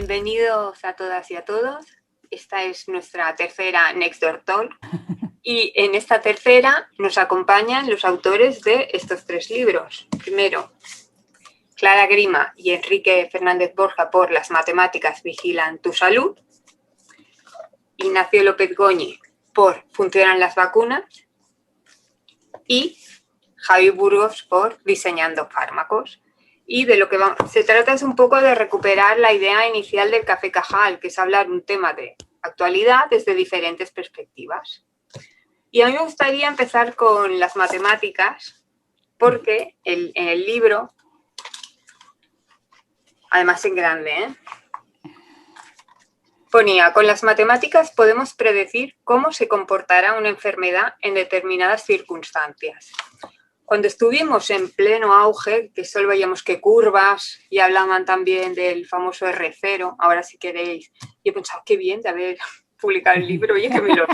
Bienvenidos a todas y a todos. Esta es nuestra tercera Next Door Talk y en esta tercera nos acompañan los autores de estos 3 libros. Primero, Clara Grima y Enrique Fernández Borja por Las matemáticas vigilan tu salud. Ignacio López Goñi por Funcionan las vacunas. Y Javi Burgos por Diseñando fármacos. Y de lo que se trata es un poco de recuperar la idea inicial del Café Cajal, que es hablar un tema de actualidad desde diferentes perspectivas. Y a mí me gustaría empezar con las matemáticas, porque en el libro, además en grande, ponía: con las matemáticas podemos predecir cómo se comportará una enfermedad en determinadas circunstancias. Cuando estuvimos en pleno auge, que solo veíamos que curvas, y hablaban también del famoso R0, ahora si queréis, yo he pensado, qué bien de haber publicado el libro, oye, que me lo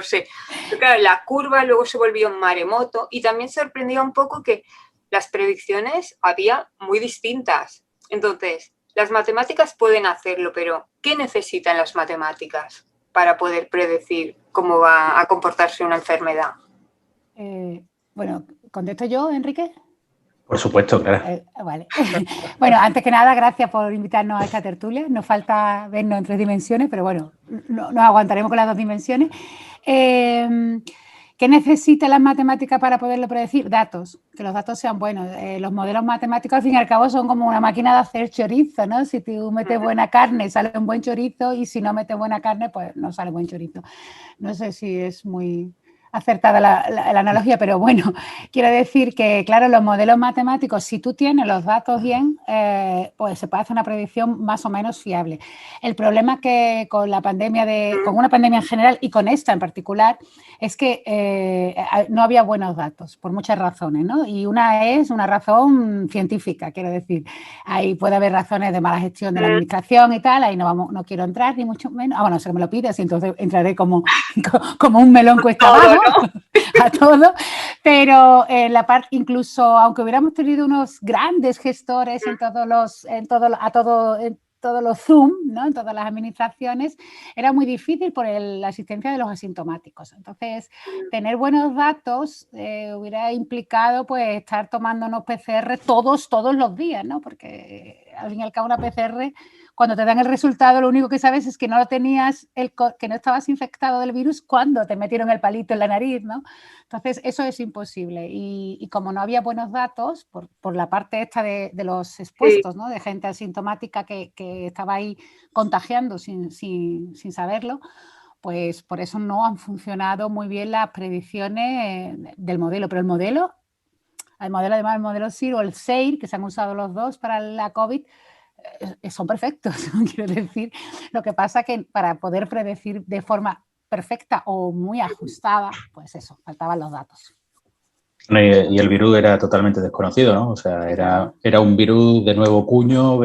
sé. Pero claro, la curva luego se volvió un maremoto y también sorprendía un poco que las predicciones había muy distintas. Entonces, las matemáticas pueden hacerlo, pero ¿qué necesitan las matemáticas para poder predecir cómo va a comportarse una enfermedad? Bueno, ¿contesto yo, Enrique? Por supuesto, claro. Vale. Bueno, antes que nada, gracias por invitarnos a esta tertulia. Nos falta vernos en 3 dimensiones, pero bueno, nos aguantaremos con las 2 dimensiones. ¿Qué necesitan las matemáticas para poderlo predecir? Datos, que los datos sean buenos. Los modelos matemáticos, al fin y al cabo, son como una máquina de hacer chorizo, ¿no? Si tú metes buena carne, sale un buen chorizo, y si no metes buena carne, pues no sale buen chorizo. No sé si es muy acertada la analogía, pero bueno, quiero decir que, claro, los modelos matemáticos, si tú tienes los datos bien, pues se puede hacer una predicción más o menos fiable. El problema que con la pandemia, con una pandemia en general y con esta en particular, es que no había buenos datos, por muchas razones, ¿no? Y una es una razón científica, quiero decir. Ahí puede haber razones de mala gestión de la administración y tal, ahí no quiero entrar, ni mucho menos. Bueno, si me lo pides, entonces entraré como un melón cuesta abajo, a todo, pero la parte, incluso aunque hubiéramos tenido unos grandes gestores en todos los Zoom, ¿no? En todas las administraciones, era muy difícil por la existencia de los asintomáticos. Entonces, tener buenos datos hubiera implicado pues estar tomándonos PCR todos los días, ¿no? Porque al fin y al cabo una PCR, cuando te dan el resultado, lo único que sabes es que no lo tenías, que no estabas infectado del virus cuando te metieron el palito en la nariz, ¿no? Entonces, eso es imposible. Y como no había buenos datos, por la parte esta de los expuestos, ¿no? De gente asintomática que estaba ahí contagiando sin saberlo, pues por eso no han funcionado muy bien las predicciones del modelo. Pero el modelo además el modelo SIR o el SEIR, que se han usado los dos para la COVID, son perfectos, quiero decir. Lo que pasa que para poder predecir de forma perfecta o muy ajustada, pues eso, faltaban los datos. Y el virus era totalmente desconocido, ¿no? O sea, era un virus de nuevo cuño,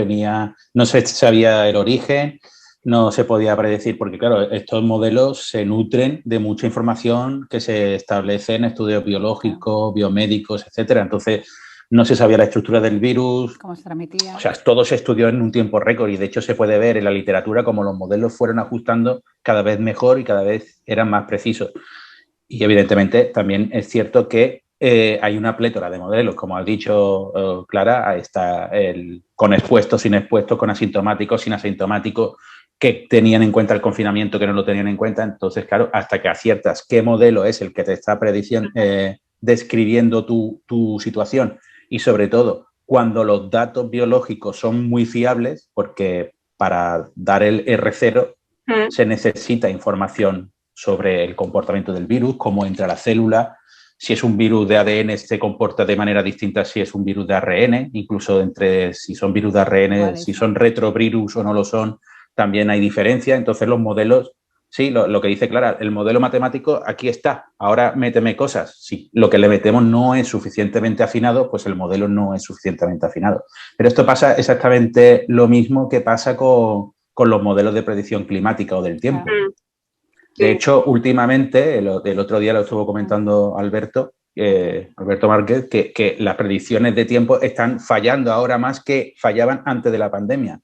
no se sabía el origen, no se podía predecir, porque claro, estos modelos se nutren de mucha información que se establece en estudios biológicos, biomédicos, etcétera. Entonces, no se sabía la estructura del virus. Cómo se transmitía. O sea, todo se estudió en un tiempo récord y de hecho se puede ver en la literatura cómo los modelos fueron ajustando cada vez mejor y cada vez eran más precisos. Y evidentemente también es cierto que hay una plétora de modelos, como has dicho, Clara, está con expuestos, sin expuestos, con asintomáticos, sin asintomáticos, que tenían en cuenta el confinamiento, que no lo tenían en cuenta. Entonces, claro, hasta que aciertas qué modelo es el que te está describiendo tu situación y, sobre todo, cuando los datos biológicos son muy fiables, porque para dar el R0 se necesita información sobre el comportamiento del virus, cómo entra a la célula. Si es un virus de ADN, se comporta de manera distinta si es un virus de ARN, incluso entre si son virus de ARN, si son retrovirus o no lo son, también hay diferencia. Entonces, los modelos, sí, lo que dice Clara, el modelo matemático aquí está, ahora méteme cosas. Si lo que le metemos no es suficientemente afinado, pues el modelo no es suficientemente afinado. Pero esto pasa exactamente lo mismo que pasa con los modelos de predicción climática o del tiempo. De hecho, últimamente, el otro día lo estuvo comentando Alberto Márquez, que las predicciones de tiempo están fallando ahora más que fallaban antes de la pandemia.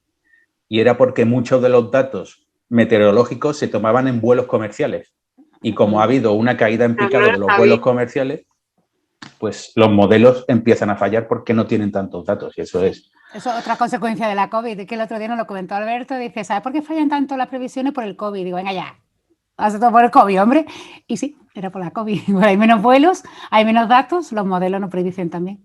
y era porque muchos de los datos meteorológicos se tomaban en vuelos comerciales. Y como ha habido una caída en picado de los vuelos comerciales, pues los modelos empiezan a fallar porque no tienen tantos datos, y eso es. Eso es otra consecuencia de la COVID, que el otro día nos lo comentó Alberto, dice, ¿sabes por qué fallan tanto las previsiones? Por el COVID. Digo, venga ya, hace todo por el COVID, hombre. Y sí, era por la COVID. Bueno, hay menos vuelos, hay menos datos, los modelos no predicen también.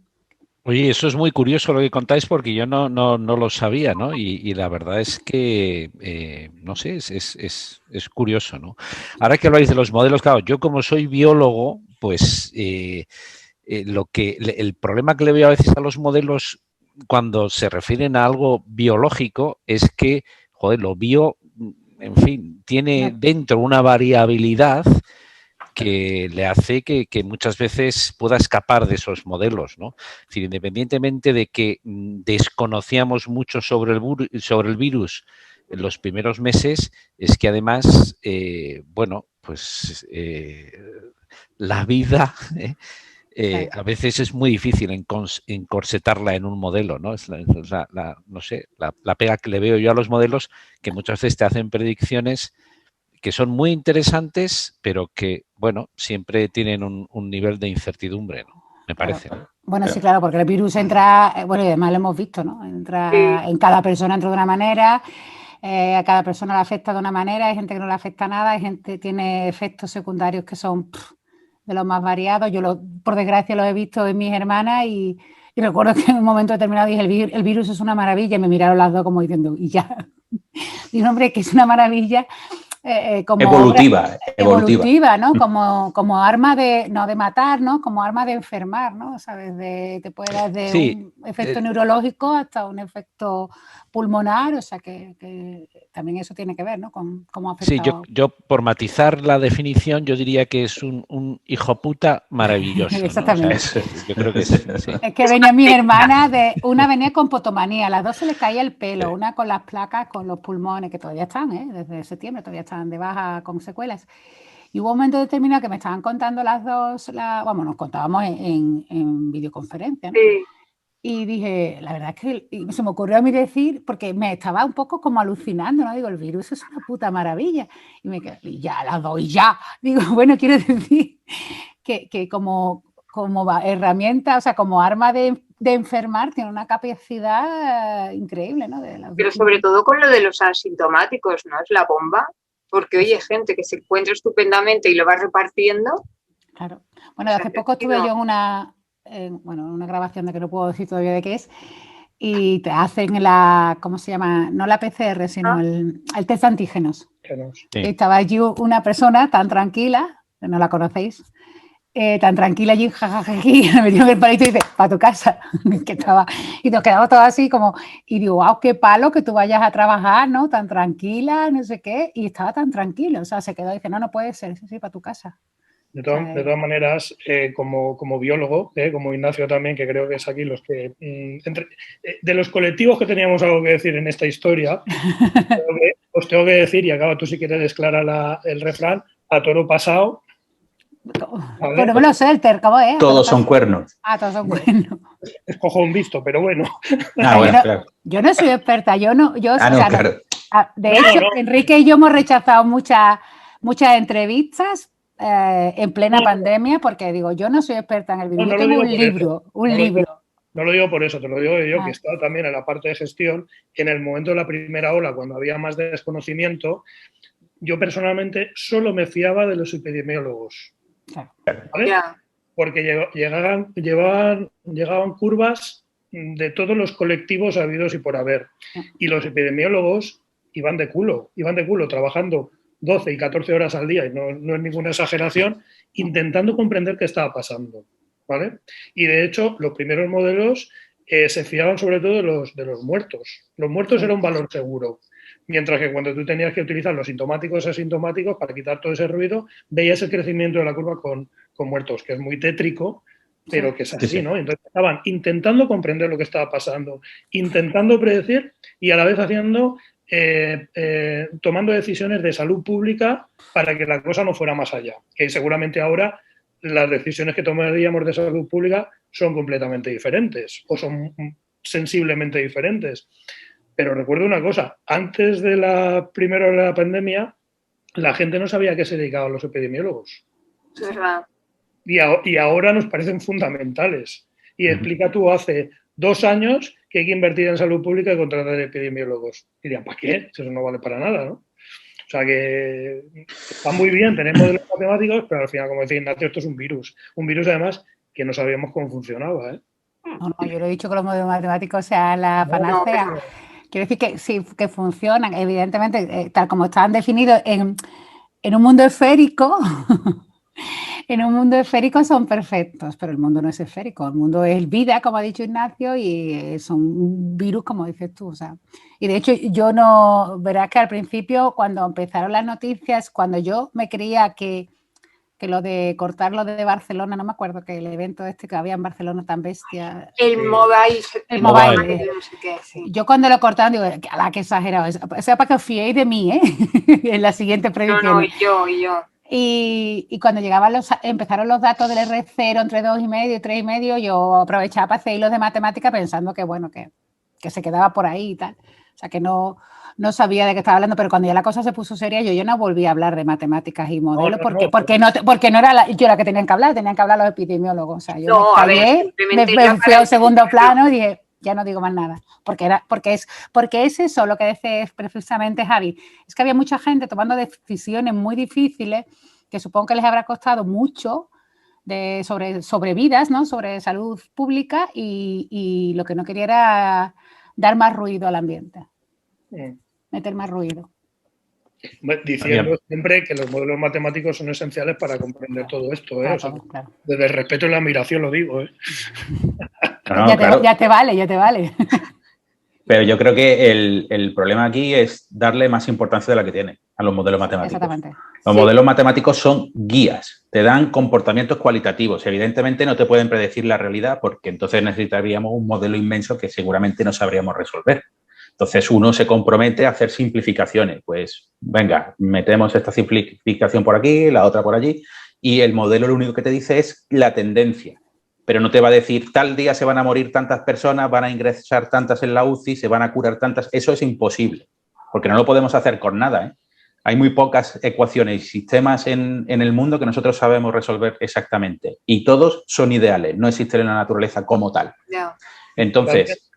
Oye, eso es muy curioso lo que contáis porque yo no lo sabía, ¿no? Y la verdad es que, no sé, es curioso, ¿no? Ahora que habláis de los modelos, claro, yo como soy biólogo, pues el problema que le veo a veces a los modelos cuando se refieren a algo biológico es que, joder, lo bio, en fin, tiene dentro una variabilidad que le hace que muchas veces pueda escapar de esos modelos, ¿no? Es decir, independientemente de que desconocíamos mucho sobre el virus en los primeros meses, es que además, bueno, pues la vida a veces es muy difícil encorsetarla en un modelo, ¿no? No sé, la pega que le veo yo a los modelos, que muchas veces te hacen predicciones que son muy interesantes, pero que, bueno, siempre tienen un nivel de incertidumbre, ¿no? Me parece. Claro. Bueno, sí, claro, porque el virus entra, bueno, y además lo hemos visto, ¿no? Entra en cada persona, entra de una manera, a cada persona le afecta de una manera, hay gente que no le afecta nada, hay gente que tiene efectos secundarios que son de los más variados. Yo, por desgracia, los he visto en mis hermanas y recuerdo que en un momento determinado dije, el virus es una maravilla, y me miraron las dos como diciendo, y ya. Digo, hombre, que es una maravilla. Como evolutiva, ¿no? Como arma no de matar, ¿no? Como arma de enfermar, ¿no? ¿Sabes? Te puede dar de un efecto neurológico hasta un efecto pulmonar, o sea que también eso tiene que ver, ¿no? Con cómo ha afectado. Sí, yo por matizar la definición, yo diría que es un hijo puta maravilloso, ¿no? Exactamente. O sea, yo creo que sí. Es que venía mi hermana, una venía con potomanía, a las dos se le caía el pelo, una con las placas, con los pulmones, que todavía están, desde septiembre, todavía están de baja con secuelas. Y hubo un momento determinado que me estaban contando las dos, vamos, nos contábamos en videoconferencia, ¿no? Sí. Y dije, la verdad es que se me ocurrió a mí decir, porque me estaba un poco como alucinando, ¿no? Digo, el virus es una puta maravilla. Y me quedé, y ya, las doy ya. Digo, bueno, quiero decir que como herramienta, o sea, como arma de enfermar, tiene una capacidad increíble, ¿no? Pero sobre todo con lo de los asintomáticos, ¿no? Es la bomba, porque oye, gente que se encuentra estupendamente y lo va repartiendo. Claro. Bueno, hace poco estuve yo en una grabación de que no puedo decir todavía de qué es, y te hacen ¿cómo se llama? No la PCR, sino el test de antígenos. Sí. Estaba allí una persona tan tranquila, no la conocéis, tan tranquila allí, jajajají, me metió en el palito y dice, para tu casa, y nos quedamos todos así como, y digo, wow, qué palo que tú vayas a trabajar, ¿no? Tan tranquila, no sé qué, y estaba tan tranquilo, o sea, se quedó y dice, no puede ser, sí, para tu casa. De todas maneras, como biólogo, como Ignacio también, que creo que es aquí los que... de los colectivos que teníamos algo que decir en esta historia, os tengo que decir, y acaba tú si quieres desclara el refrán, a toro pasado... ¿Vale? No me lo sé, el tercabo, ¿eh? Todos son cuernos. Todos son cuernos. Es cojón visto, pero bueno. Claro. Yo no soy experta, claro. De hecho, Enrique y yo hemos rechazado muchas entrevistas en plena pandemia, porque digo, yo no soy experta en el virus, yo tengo un libro. No lo digo por eso, te lo digo yo, que he estado también en la parte de gestión, en el momento de la primera ola, cuando había más desconocimiento, yo personalmente solo me fiaba de los epidemiólogos. ¿Vale? Yeah. Porque llegaban curvas de todos los colectivos habidos y por haber. Y los epidemiólogos iban de culo, trabajando 12 y 14 horas al día, y no es ninguna exageración, intentando comprender qué estaba pasando, ¿vale? Y de hecho, los primeros modelos se fiaban sobre todo de los muertos. Los muertos era un valor seguro, mientras que cuando tú tenías que utilizar los sintomáticos y asintomáticos para quitar todo ese ruido, veías el crecimiento de la curva con muertos, que es muy tétrico, pero que es así, ¿no? Entonces estaban intentando comprender lo que estaba pasando, intentando predecir y a la vez tomando decisiones de salud pública para que la cosa no fuera más allá. Que seguramente ahora las decisiones que tomaríamos de salud pública son completamente diferentes o son sensiblemente diferentes. Pero recuerdo una cosa, antes de primero de la pandemia, la gente no sabía a qué se dedicaban los epidemiólogos. Es verdad. Y ahora nos parecen fundamentales. Y explica tú hace 2 años que hay que invertir en salud pública y contratar epidemiólogos. Y dirían, ¿para qué? Eso no vale para nada, ¿no? O sea que está muy bien tener modelos matemáticos, pero al final, como decía Ignacio, esto es un virus. Un virus, además, que no sabíamos cómo funcionaba, ¿eh? No, yo no he dicho que los modelos matemáticos sean la panacea. No, Quiero decir que sí, que funcionan, evidentemente, tal como estaban definidos en un mundo esférico. En un mundo esférico son perfectos, pero el mundo no es esférico. El mundo es vida, como ha dicho Ignacio, y son un virus, como dices tú. O sea, y de hecho, yo no. Verás que al principio, cuando empezaron las noticias, cuando yo me creía que lo de cortar lo de Barcelona, no me acuerdo que el evento este que había en Barcelona tan bestia. El mobile. El mobile. No sé qué, sí. Yo cuando lo cortaron digo, ¡ala, qué exagerado! O sea, para que os fiéis de mí, ¿eh? En la siguiente predicción. No, y yo. Y cuando empezaron los datos del R0 entre 2,5 y 3,5, yo aprovechaba para hacer hilos de matemática pensando que, bueno, que se quedaba por ahí y tal. O sea, que no sabía de qué estaba hablando, pero cuando ya la cosa se puso seria, yo no volví a hablar de matemáticas y modelos, porque no era yo la que tenían que hablar los epidemiólogos. O sea, yo me callé, me fui a un segundo plano y dije, ya no digo más nada, porque es eso lo que dice precisamente Javi, es que había mucha gente tomando decisiones muy difíciles que supongo que les habrá costado mucho sobre vidas, ¿no? Sobre salud pública y lo que no quería era dar más ruido al ambiente, meter más ruido. Diciendo siempre que los modelos matemáticos son esenciales para comprender todo esto, ¿eh? Claro. Desde el respeto y la admiración lo digo, ¿eh? Ya te vale. Pero yo creo que el problema aquí es darle más importancia de la que tiene a los modelos matemáticos. Exactamente. Los modelos matemáticos son guías, te dan comportamientos cualitativos. Evidentemente no te pueden predecir la realidad porque entonces necesitaríamos un modelo inmenso que seguramente no sabríamos resolver. Entonces uno se compromete a hacer simplificaciones. Pues venga, metemos esta simplificación por aquí, la otra por allí y el modelo lo único que te dice es la tendencia. Pero no te va a decir tal día se van a morir tantas personas, van a ingresar tantas en la UCI, se van a curar tantas. Eso es imposible, porque no lo podemos hacer con nada, ¿eh? Hay muy pocas ecuaciones y sistemas en el mundo que nosotros sabemos resolver exactamente. Y todos son ideales, no existen en la naturaleza como tal. No. Entonces...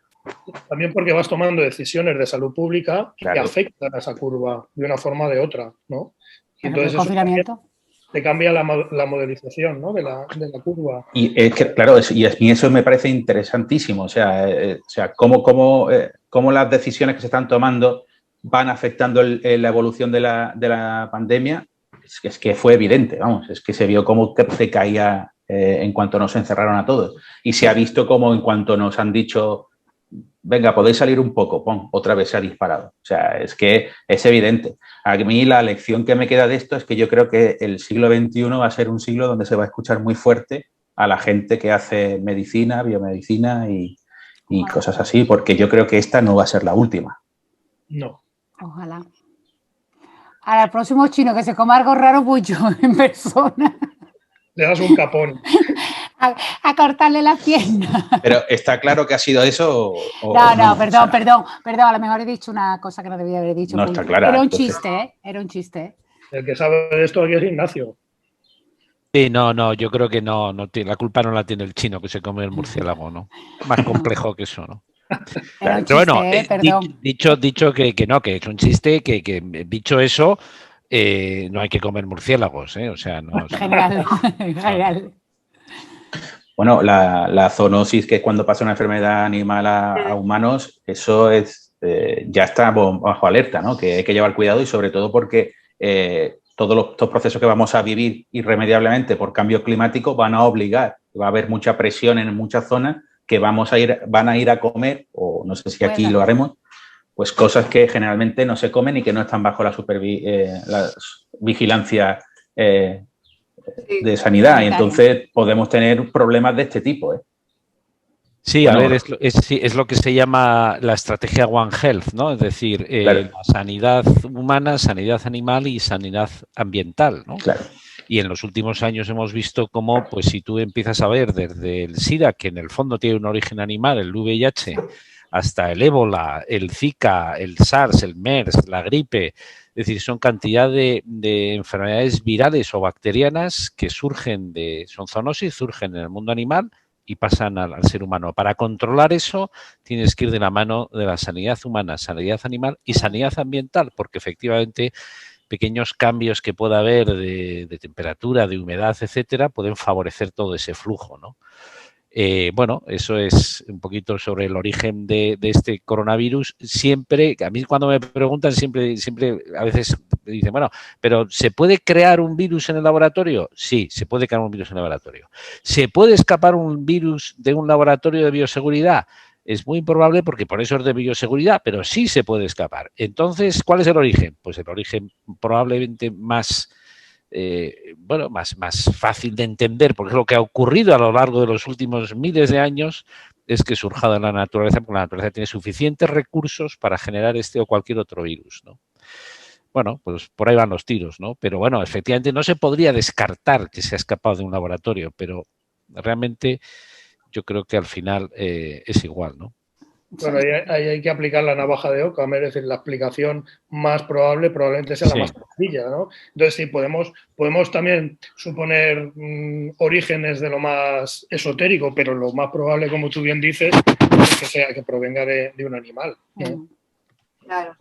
También porque vas tomando decisiones de salud pública que afectan a esa curva de una forma o de otra, ¿no? Y entonces el confinamiento. Te cambia la modelización, ¿no? de la curva. Y es que, claro, y eso me parece interesantísimo. O sea cómo las decisiones que se están tomando van afectando la evolución de la pandemia. Es que fue evidente, vamos, es que se vio cómo te caía en cuanto nos encerraron a todos. Y se ha visto cómo en cuanto nos han dicho, venga, podéis salir un poco, otra vez se ha disparado. O sea, es que es evidente. A mí la lección que me queda de esto es que yo creo que el siglo XXI va a ser un siglo donde se va a escuchar muy fuerte a la gente que hace medicina, biomedicina y cosas así, porque yo creo que esta no va a ser la última. No. Ojalá. Al próximo chino que se coma algo raro, pues yo en persona. Le das un capón. A cortarle la pierna. Pero ¿está claro que ha sido eso? No, perdón. A lo mejor he dicho una cosa que no debía haber dicho. No está clara. Era un chiste. El que sabe de esto aquí es Ignacio. Sí, no, yo creo que no la culpa no la tiene el chino que se come el murciélago, ¿no? Más complejo que eso, ¿no? Era un Pero bueno, perdón. dicho que no, que es un chiste, que dicho eso, no hay que comer murciélagos, ¿eh? O sea, no. Genial. Bueno, la zoonosis, que es cuando pasa una enfermedad animal a humanos, eso es ya está bajo alerta, ¿no? Que hay que llevar cuidado y sobre todo porque todos estos procesos que vamos a vivir irremediablemente por cambio climático van a obligar, va a haber mucha presión en muchas zonas que van a ir a comer, o no sé si aquí lo haremos, pues cosas que generalmente no se comen y que no están bajo la vigilancia de sanidad. Y entonces podemos tener problemas de este tipo, ¿eh? Sí, bueno, a ver, es lo que se llama la estrategia One Health, ¿no? Es decir, claro, la sanidad humana, sanidad animal y sanidad ambiental, ¿no? Claro. Y en los últimos años hemos visto cómo, pues si tú empiezas a ver desde el SIDA, que en el fondo tiene un origen animal, el VIH, hasta el ébola, el Zika, el SARS, el MERS, la gripe. Es decir, son cantidad de enfermedades virales o bacterianas que son zoonosis, surgen en el mundo animal y pasan al ser humano. Para controlar eso tienes que ir de la mano de la sanidad humana, sanidad animal y sanidad ambiental, porque efectivamente pequeños cambios que pueda haber de temperatura, de humedad, etcétera, pueden favorecer todo ese flujo, ¿no? Bueno, eso es un poquito sobre el origen de este coronavirus. Siempre, a mí cuando me preguntan, siempre a veces me dicen, bueno, pero ¿se puede crear un virus en el laboratorio? Sí, se puede crear un virus en el laboratorio. ¿Se puede escapar un virus de un laboratorio de bioseguridad? Es muy improbable porque por eso es de bioseguridad, pero sí se puede escapar. Entonces, ¿cuál es el origen? Pues el origen probablemente más más fácil de entender, porque es lo que ha ocurrido a lo largo de los últimos miles de años, es que surja de la naturaleza, porque la naturaleza tiene suficientes recursos para generar este o cualquier otro virus, ¿no? Bueno, pues por ahí van los tiros, ¿no? Pero bueno, efectivamente no se podría descartar que se ha escapado de un laboratorio, pero realmente yo creo que al final es igual, ¿no? Bueno, ahí hay que aplicar la navaja de Occam, es decir, la explicación más probable probablemente sea la más sencilla, ¿no? Entonces, sí, podemos también suponer orígenes de lo más esotérico, pero lo más probable, como tú bien dices, es que provenga de un animal. Claro.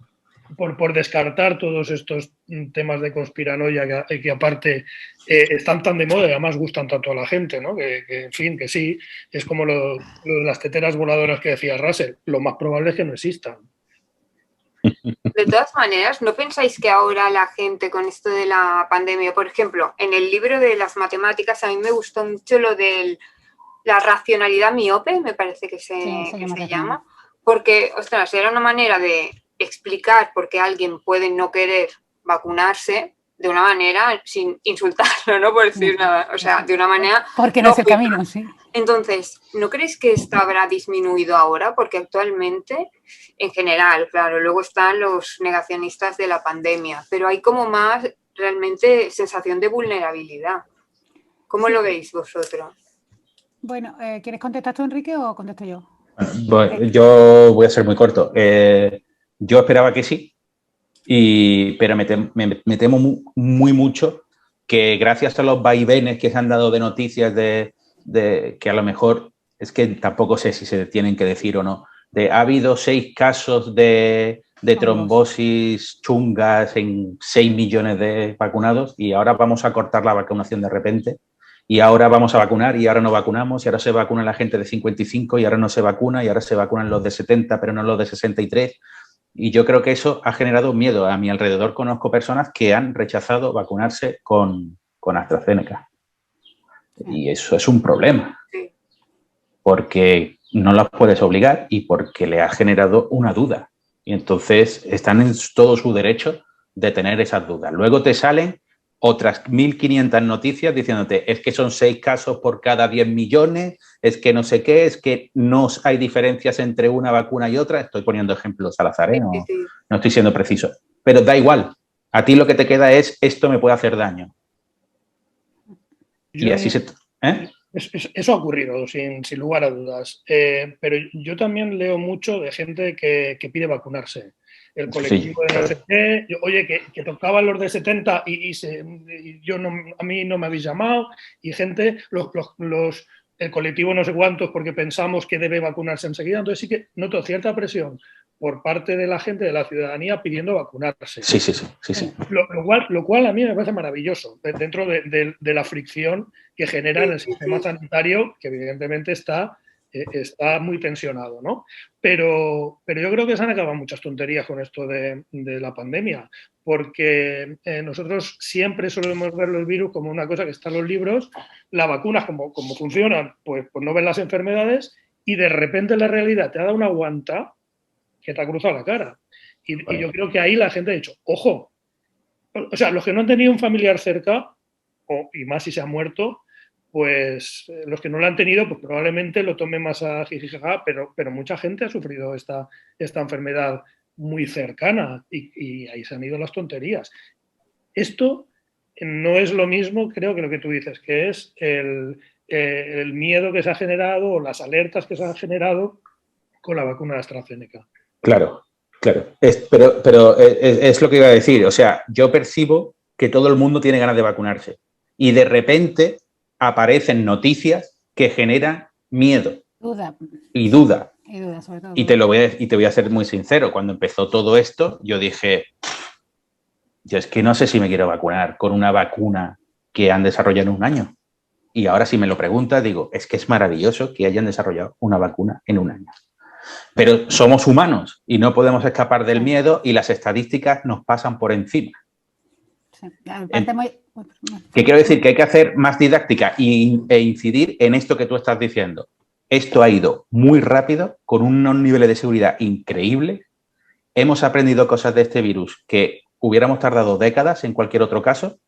Por descartar todos estos temas de conspiranoia que aparte están tan de moda y además gustan tanto a la gente, ¿no? Que en fin, que sí, es como lo de las teteras voladoras que decía Russell, lo más probable es que no existan. De todas maneras, ¿no pensáis que ahora la gente con esto de la pandemia, por ejemplo, en el libro de las matemáticas a mí me gustó mucho lo de la racionalidad miope, me parece que se llama, porque, ostras, era una manera de explicar por qué alguien puede no querer vacunarse de una manera sin insultarlo, no por decir nada, o sea, de una manera... Porque no es el camino, sí. Entonces, ¿no creéis que esto habrá disminuido ahora? Porque actualmente, en general, claro, luego están los negacionistas de la pandemia, pero hay como más realmente sensación de vulnerabilidad. ¿Cómo lo veis vosotros? Bueno, ¿quieres contestar tú, Enrique, o contesto yo? Bueno, yo voy a ser muy corto. Yo esperaba que sí, pero me temo muy mucho que gracias a los vaivenes que se han dado de noticias de que a lo mejor, es que tampoco sé si se tienen que decir o no, ha habido 6 casos de trombosis chungas en 6 millones de vacunados y ahora vamos a cortar la vacunación de repente. Y ahora vamos a vacunar y ahora no vacunamos y ahora se vacuna la gente de 55 y ahora no se vacuna y ahora se vacunan los de 70 pero no los de 63. Y yo creo que eso ha generado miedo. A mi alrededor conozco personas que han rechazado vacunarse con AstraZeneca. Y eso es un problema. Porque no las puedes obligar y porque le ha generado una duda. Y entonces están en todo su derecho de tener esas dudas. Luego te salen otras 1.500 noticias diciéndote es que son 6 casos por cada 10 millones, es que no sé qué, es que no hay diferencias entre una vacuna y otra. Estoy poniendo ejemplos al azar, no estoy siendo preciso. Pero da igual. A ti lo que te queda es esto me puede hacer daño. Y así se... Eso ha ocurrido, sin lugar a dudas. Pero yo también leo mucho de gente que pide vacunarse. El colectivo de no sé qué, oye, que tocaban los de 70 a mí no me habéis llamado, y gente, el colectivo no sé cuántos porque pensamos que debe vacunarse enseguida. Entonces sí que noto cierta presión por parte de la gente, de la ciudadanía, pidiendo vacunarse. Sí. Lo cual a mí me parece maravilloso, dentro de la fricción que genera en el sistema sanitario, que evidentemente está muy tensionado, ¿no? Pero yo creo que se han acabado muchas tonterías con esto de la pandemia, porque nosotros siempre solemos ver el virus como una cosa que está en los libros, las vacunas como funcionan, pues no ven las enfermedades y de repente la realidad te ha dado una guanta que te ha cruzado la cara. Y yo creo que ahí la gente ha dicho, ojo, o sea, los que no han tenido un familiar cerca, y más si se ha muerto, pues los que no lo han tenido, pues probablemente lo tomen más a jijijaja, pero mucha gente ha sufrido esta enfermedad muy cercana y ahí se han ido las tonterías. Esto no es lo mismo, creo, que lo que tú dices, que es el miedo que se ha generado o las alertas que se han generado con la vacuna de AstraZeneca. Claro. Pero es lo que iba a decir. O sea, yo percibo que todo el mundo tiene ganas de vacunarse y de repente aparecen noticias que generan miedo y duda. Sobre todo. Y te voy a ser muy sincero. Cuando empezó todo esto, yo dije, yo es que no sé si me quiero vacunar con una vacuna que han desarrollado en un año. Y ahora si me lo preguntas, digo, es que es maravilloso que hayan desarrollado una vacuna en un año. Pero somos humanos y no podemos escapar del miedo y las estadísticas nos pasan por encima. Sí. ¿Qué quiero decir? Que hay que hacer más didáctica e incidir en esto que tú estás diciendo. Esto ha ido muy rápido, con unos niveles de seguridad increíbles. Hemos aprendido cosas de este virus que hubiéramos tardado décadas en cualquier otro caso.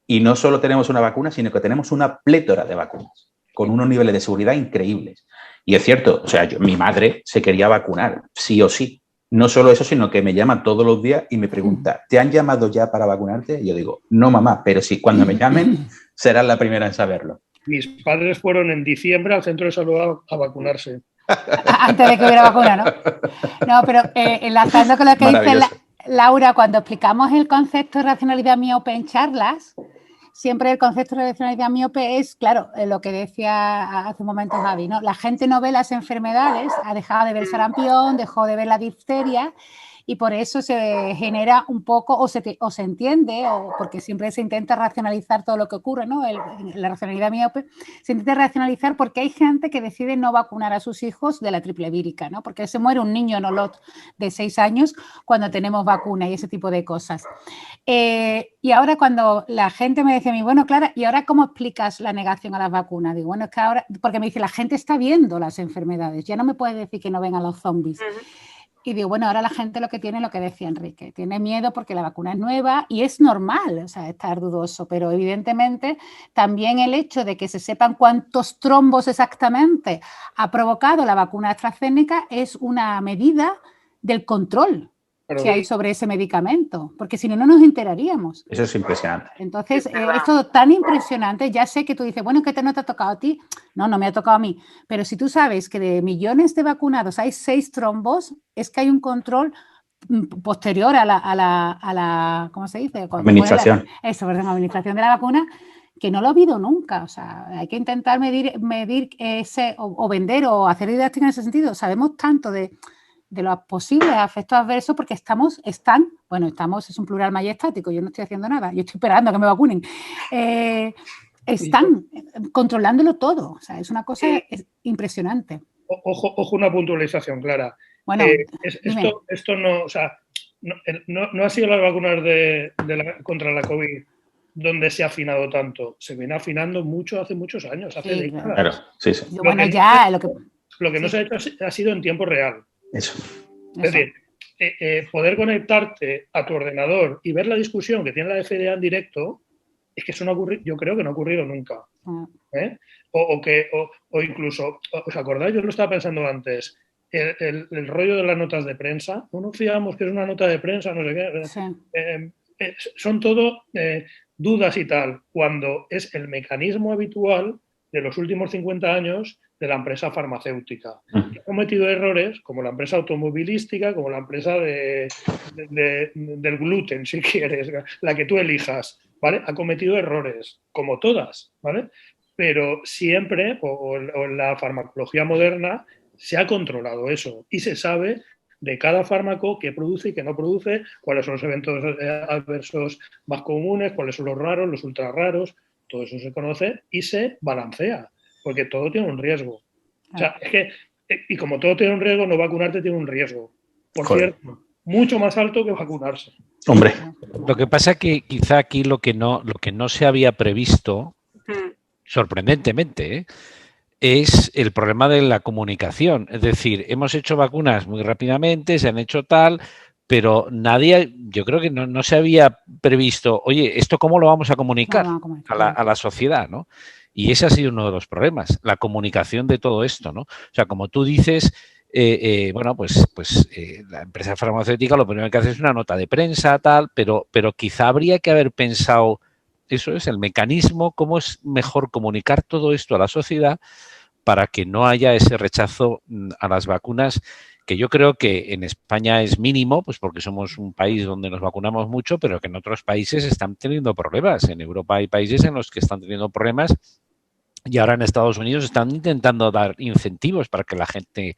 Y no solo tenemos una vacuna, sino que tenemos una plétora de vacunas, con unos niveles de seguridad increíbles. Y es cierto, o sea, mi madre se quería vacunar, sí o sí. No solo eso, sino que me llama todos los días y me pregunta, ¿te han llamado ya para vacunarte? Y yo digo, no, mamá, pero sí, cuando me llamen, serás la primera en saberlo. Mis padres fueron en diciembre al centro de salud a vacunarse. Antes de que hubiera vacuna, ¿no? No, pero enlazando con lo que dice Laura, cuando explicamos el concepto de racionalidad miope en charlas, siempre el concepto de racionalidad miope es, claro, lo que decía hace un momento Javi, ¿no? La gente no ve las enfermedades, ha dejado de ver el sarampión, dejó de ver la difteria y por eso se genera un poco, o se entiende, o porque siempre se intenta racionalizar todo lo que ocurre, ¿no? La racionalidad miope, se intenta racionalizar porque hay gente que decide no vacunar a sus hijos de la triple vírica, ¿no? Porque se muere un niño en Olot de 6 años cuando tenemos vacuna y ese tipo de cosas. Y ahora cuando la gente me dice a mí, bueno, Clara, ¿y ahora cómo explicas la negación a las vacunas? Digo, bueno, es que ahora, porque me dice, la gente está viendo las enfermedades, ya no me puedes decir que no vengan los zombies. Y digo, bueno, ahora la gente lo que tiene, lo que decía Enrique, tiene miedo porque la vacuna es nueva y es normal, o sea, estar dudoso, pero evidentemente también el hecho de que se sepan cuántos trombos exactamente ha provocado la vacuna AstraZeneca es una medida del control que hay sobre ese medicamento, porque si no, no nos enteraríamos. Eso es impresionante. Entonces, es todo tan impresionante. Ya sé que tú dices, bueno, ¿qué no te ha tocado a ti? No, no me ha tocado a mí. Pero si tú sabes que de millones de vacunados hay 6 trombos, es que hay un control posterior a la ¿cómo se dice? Administración. Administración de la vacuna, que no lo ha habido nunca. O sea, hay que intentar medir ese, o vender o hacer didáctica en ese sentido. Sabemos tanto de los posibles efectos adversos porque estamos, es un plural majestático, yo no estoy haciendo nada, yo estoy esperando a que me vacunen. Están controlándolo todo, o sea, es una cosa impresionante. Ojo, una puntualización, Clara. Bueno, esto no, o sea, no ha sido las vacunas contra la COVID donde se ha afinado tanto. Se viene afinando mucho hace muchos años, hace décadas. Claro, sí. Lo que no se ha hecho ha sido en tiempo real. Eso. Es decir, poder conectarte a tu ordenador y ver la discusión que tiene la FDA en directo, es que eso no ha ocurrido, yo creo que no ha ocurrido nunca. O incluso, ¿os acordáis? Yo lo estaba pensando antes, el rollo de las notas de prensa, no nos fiamos que es una nota de prensa, no sé qué. Sí. Son todo dudas y tal, cuando es el mecanismo habitual de los últimos 50 años de la empresa farmacéutica. Que ha cometido errores como la empresa automovilística, como la empresa del gluten, si quieres, la que tú elijas, ¿vale? Ha cometido errores, como todas, ¿vale? Pero siempre, o en la farmacología moderna, se ha controlado eso y se sabe de cada fármaco qué produce y qué no produce, cuáles son los eventos adversos más comunes, cuáles son los raros, los ultra raros, todo eso se conoce y se balancea. Porque todo tiene un riesgo. O sea, es que, y como todo tiene un riesgo, no vacunarte tiene un riesgo. Por cierto, mucho más alto que vacunarse. Hombre. Lo que pasa es que quizá aquí lo que no se había previsto, sorprendentemente, es el problema de la comunicación. Es decir, hemos hecho vacunas muy rápidamente, se han hecho tal, pero nadie, yo creo que no se había previsto, oye, ¿esto cómo lo vamos a comunicar a la sociedad, ¿no? Y ese ha sido uno de los problemas, la comunicación de todo esto, ¿no? O sea, como tú dices, la empresa farmacéutica lo primero que hace es una nota de prensa, tal, pero quizá habría que haber pensado, eso es, el mecanismo, cómo es mejor comunicar todo esto a la sociedad para que no haya ese rechazo a las vacunas, que yo creo que en España es mínimo, pues porque somos un país donde nos vacunamos mucho, pero que en otros países están teniendo problemas. En Europa hay países en los que están teniendo problemas y ahora en Estados Unidos están intentando dar incentivos para que la gente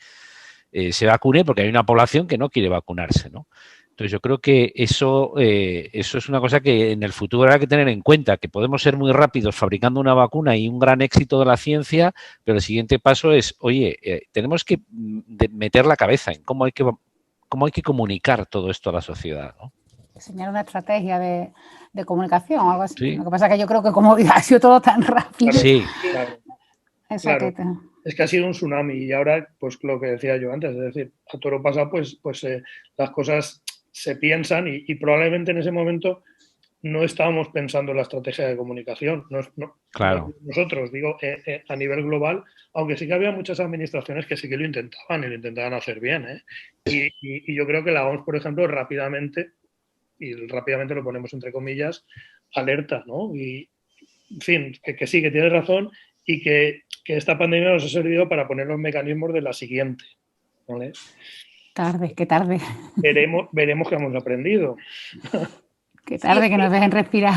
se vacune, porque hay una población que no quiere vacunarse, ¿no? Entonces yo creo que eso es una cosa que en el futuro habrá que tener en cuenta, que podemos ser muy rápidos fabricando una vacuna y un gran éxito de la ciencia, pero el siguiente paso es, oye, tenemos que meter la cabeza en cómo hay que comunicar todo esto a la sociedad, ¿no? Diseñar una estrategia de comunicación o algo así. Sí. Lo que pasa es que yo creo que como ha sido todo tan rápido. Sí. Claro. Es que ha sido un tsunami y ahora, pues lo que decía yo antes, es decir, a toro pasa, pues las cosas se piensan y probablemente en ese momento no estábamos pensando en la estrategia de comunicación. Claro. Nosotros, digo, a nivel global, aunque sí que había muchas administraciones que sí que lo intentaban y lo intentaban hacer bien, ¿eh? Y yo creo que la OMS, por ejemplo, rápidamente lo ponemos entre comillas, alerta, ¿no? Y, en fin, que sí, que tienes razón y que esta pandemia nos ha servido para poner los mecanismos de la siguiente, ¿vale? Qué tarde. Veremos qué hemos aprendido. Qué tarde que nos dejen respirar.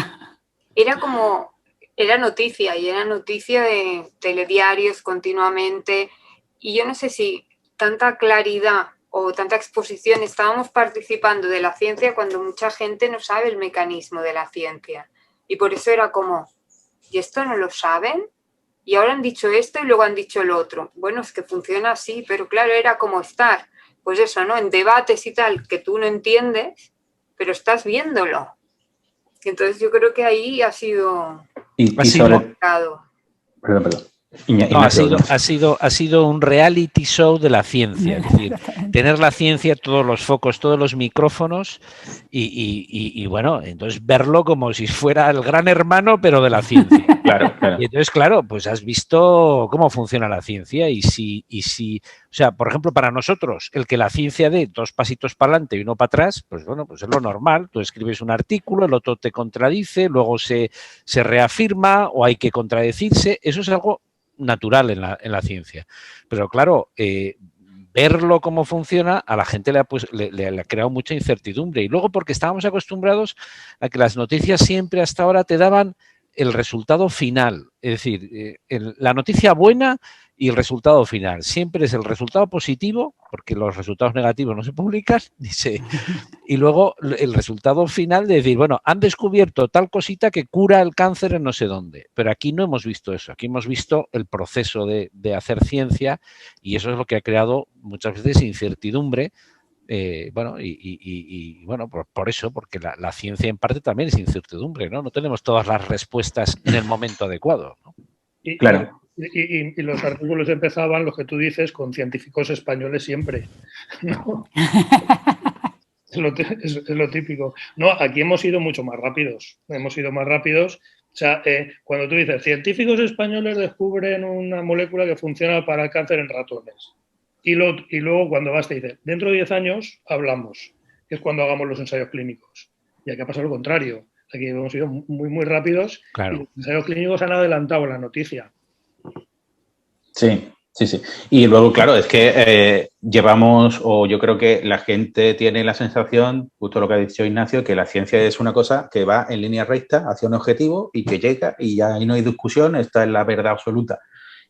Era noticia de telediarios continuamente y yo no sé si tanta claridad o tanta exposición estábamos participando de la ciencia cuando mucha gente no sabe el mecanismo de la ciencia y por eso era como, ¿y esto no lo saben? Y ahora han dicho esto y luego han dicho lo otro. Bueno, es que funciona así, pero claro, era como estar, pues eso, ¿no? En debates y tal, que tú no entiendes, pero estás viéndolo. Y entonces yo creo que ahí ha sido... Perdón. Ha sido un reality show de la ciencia, es decir, tener la ciencia, todos los focos, todos los micrófonos y bueno, entonces verlo como si fuera el gran hermano, pero de la ciencia. Claro. Y entonces, claro, pues has visto cómo funciona la ciencia y si, o sea, por ejemplo, para nosotros, el que la ciencia dé 2 pasitos para adelante y 1 para atrás, pues bueno, pues es lo normal. Tú escribes un artículo, el otro te contradice, luego se reafirma o hay que contradecirse. Eso es algo natural en la ciencia. Pero claro, verlo cómo funciona a la gente le ha creado mucha incertidumbre. Y luego porque estábamos acostumbrados a que las noticias siempre hasta ahora te daban el resultado final. Es decir, la noticia buena y el resultado final. Siempre es el resultado positivo, porque los resultados negativos no se publican, y luego el resultado final de decir, bueno, han descubierto tal cosita que cura el cáncer en no sé dónde. Pero aquí no hemos visto eso. Aquí hemos visto el proceso de hacer ciencia y eso es lo que ha creado muchas veces incertidumbre. Bueno, bueno, por eso, porque la ciencia en parte también es incertidumbre, ¿no? No tenemos todas las respuestas en el momento adecuado, ¿no? Claro. Y los artículos empezaban, lo que tú dices, con científicos españoles siempre, ¿no? Es lo típico. No, aquí hemos ido mucho más rápidos. O sea, cuando tú dices, científicos españoles descubren una molécula que funciona para el cáncer en ratones. Y luego cuando vas te dice, dentro de 10 años hablamos, que es cuando hagamos los ensayos clínicos. Y aquí ha pasado lo contrario. Aquí hemos ido muy, muy rápidos. Claro. Y los ensayos clínicos han adelantado la noticia. Sí. Y luego, claro, es que yo creo que la gente tiene la sensación, justo lo que ha dicho Ignacio, que la ciencia es una cosa que va en línea recta hacia un objetivo y que llega y ya ahí no hay discusión, esta es la verdad absoluta.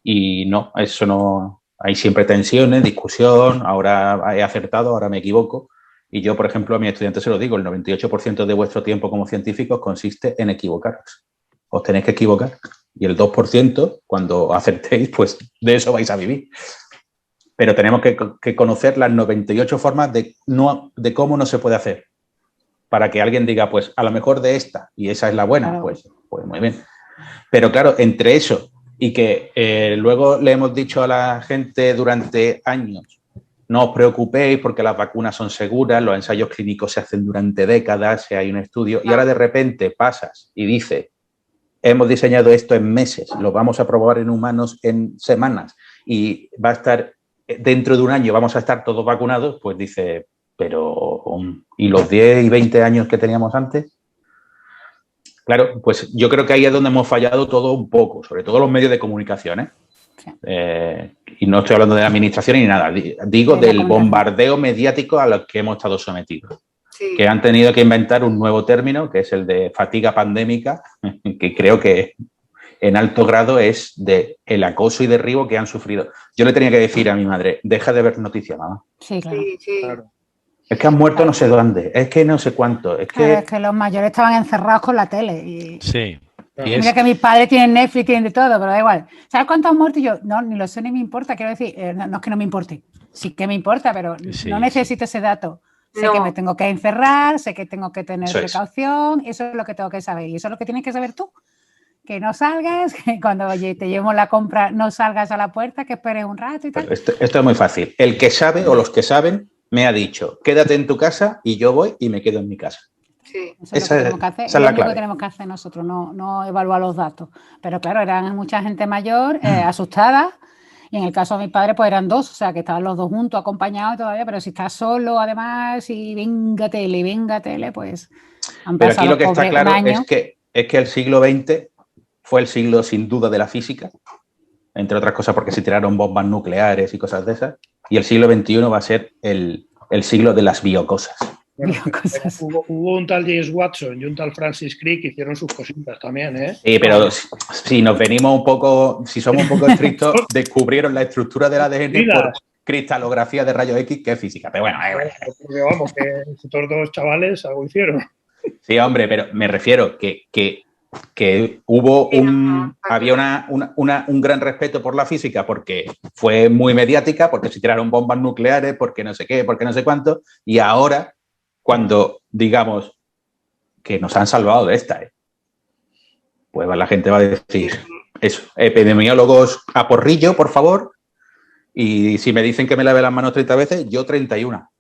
Y no, eso no... Hay siempre tensiones, discusión, ahora he acertado, ahora me equivoco. Y yo, por ejemplo, a mis estudiantes se lo digo, el 98% de vuestro tiempo como científicos consiste en equivocaros. Os tenéis que equivocar. Y el 2%, cuando acertéis, pues de eso vais a vivir. Pero tenemos que conocer las 98 formas de cómo no se puede hacer. Para que alguien diga, pues a lo mejor de esta, y esa es la buena, pues muy bien. Pero claro, entre eso y que luego le hemos dicho a la gente durante años, no os preocupéis porque las vacunas son seguras, los ensayos clínicos se hacen durante décadas, hay un estudio, y ahora de repente pasas y dices, hemos diseñado esto en meses, lo vamos a probar en humanos en semanas y va a estar, dentro de un año vamos a estar todos vacunados, pues dice, pero ¿y los 10 y 20 años que teníamos antes? Claro, pues yo creo que ahí es donde hemos fallado todo un poco, sobre todo los medios de comunicación, ¿eh? Y no estoy hablando de la administración ni nada, digo del bombardeo mediático a los que hemos estado sometidos. Sí. Que han tenido que inventar un nuevo término, que es el de fatiga pandémica, que creo que en alto grado es de el acoso y derribo que han sufrido. Yo le tenía que decir a mi madre, deja de ver noticias, mamá. Sí, claro. Claro. Es que han muerto no sé dónde, es que no sé cuánto. Es que los mayores estaban encerrados con la tele. Y... Sí. Y mira que mis padres tienen Netflix, tienen de todo, pero da igual. ¿Sabes cuántos han muerto? Y yo, no, ni lo sé ni me importa. Quiero decir, no es que no me importe. Sí que me importa, pero no necesito ese dato. Sé que me tengo que encerrar, sé que tengo que tener precaución, eso es lo que tengo que saber. Y eso es lo que tienes que saber tú. Que no salgas, que cuando te llevemos la compra no salgas a la puerta, que esperes un rato y tal. Esto es muy fácil. El que sabe o los que saben me ha dicho, quédate en tu casa y yo voy y me quedo en mi casa. Sí. Eso es lo que tenemos que hacer. Es lo único que tenemos que hacer nosotros, no evaluar los datos. Pero claro, eran mucha gente mayor, asustada, y en el caso de mis padres pues eran dos, o sea que estaban los dos juntos, acompañados todavía, pero si estás solo además y venga tele, pues han pero pasado aquí lo que está claro es que el siglo XX fue el siglo sin duda de la física, entre otras cosas porque se tiraron bombas nucleares y cosas de esas, y el siglo XXI va a ser el siglo de las biocosas. Bueno, hubo un tal James Watson y un tal Francis Crick que hicieron sus cositas también, ¿eh? Sí, pero si nos venimos un poco, si somos un poco estrictos, descubrieron la estructura del ADN por cristalografía de rayos X, que es física. Pero bueno, porque vamos, que estos dos chavales algo hicieron. Sí, hombre, pero me refiero que hubo había un gran respeto por la física porque fue muy mediática, porque se tiraron bombas nucleares, porque no sé qué, porque no sé cuánto, y ahora cuando digamos que nos han salvado de esta, pues la gente va a decir eso, epidemiólogos a porrillo, por favor, y si me dicen que me lave las manos 30 veces, yo 31.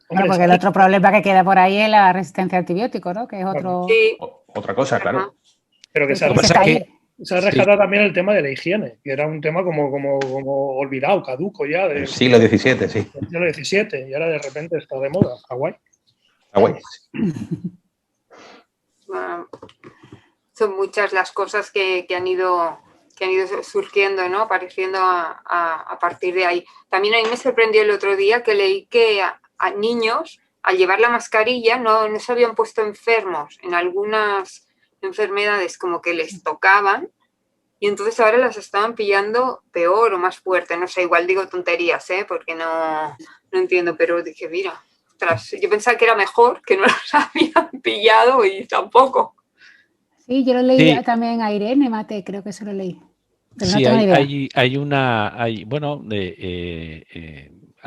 Bueno, porque el otro problema que queda por ahí es la resistencia a antibióticos, ¿no? Que es otra cosa, claro. Pero que se ha rescatado también el tema de la higiene, que era un tema como olvidado, caduco ya. Del siglo XVII, sí. Del siglo XVII, y ahora de repente está de moda. Hawái. Bueno, son muchas las cosas que han ido surgiendo, ¿no? Apareciendo a partir de ahí. También a mí me sorprendió el otro día que leí que a niños, al llevar la mascarilla, no se habían puesto enfermos en algunas enfermedades como que les tocaban y entonces ahora las estaban pillando peor o más fuerte. No sé, igual digo tonterías, porque no entiendo, pero dije, mira, ostras, yo pensaba que era mejor, que no los habían pillado y tampoco. Sí, yo lo leí también a Irene Mate, creo que se lo leí. Pero sí, no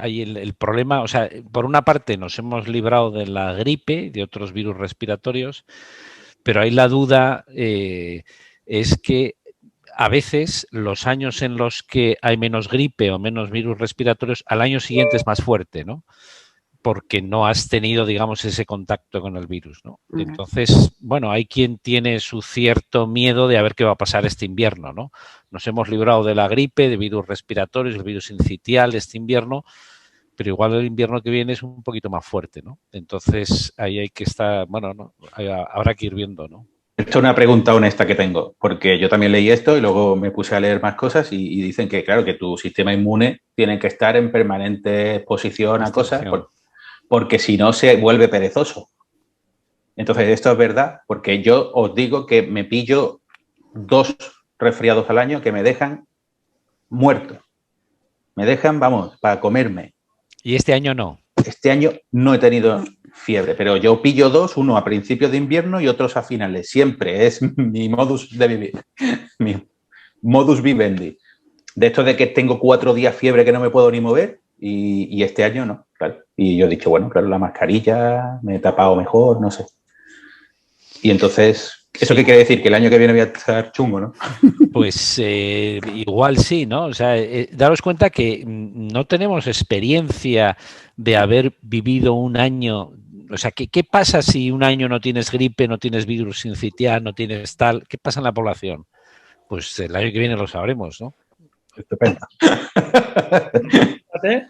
hay el problema, o sea, por una parte nos hemos librado de la gripe, de otros virus respiratorios, pero ahí la duda es que a veces los años en los que hay menos gripe o menos virus respiratorios, al año siguiente es más fuerte, ¿no? Porque no has tenido, digamos, ese contacto con el virus, ¿no? Entonces, bueno, hay quien tiene su cierto miedo de a ver qué va a pasar este invierno, ¿no? Nos hemos librado de la gripe, de virus respiratorios, el virus sincitial este invierno, pero igual el invierno que viene es un poquito más fuerte, ¿no? Entonces, ahí hay que estar, bueno, no, habrá que ir viendo, ¿no? Esto es una pregunta honesta que tengo, porque yo también leí esto y luego me puse a leer más cosas y dicen que, claro, que tu sistema inmune tiene que estar en permanente exposición a cosas, porque si no se vuelve perezoso. Entonces, esto es verdad, porque yo os digo que me pillo 2 resfriados al año que me dejan muerto. Me dejan, vamos, para comerme. ¿Y este año no? Este año no he tenido fiebre, pero yo pillo 2, uno a principios de invierno y otros a finales. Siempre es mi modus de vivir, mi modus vivendi. De esto de que tengo 4 días fiebre que no me puedo ni mover y este año no, claro. Y yo he dicho, bueno, claro, la mascarilla, me he tapado mejor, no sé. Y entonces, ¿eso qué quiere decir? Que el año que viene voy a estar chungo, ¿no? Pues igual sí, ¿no? O sea, daros cuenta que no tenemos experiencia de haber vivido un año. O sea, ¿qué pasa si un año no tienes gripe, no tienes virus sincitial, no tienes tal? ¿Qué pasa en la población? Pues el año que viene lo sabremos, ¿no? Estupendo.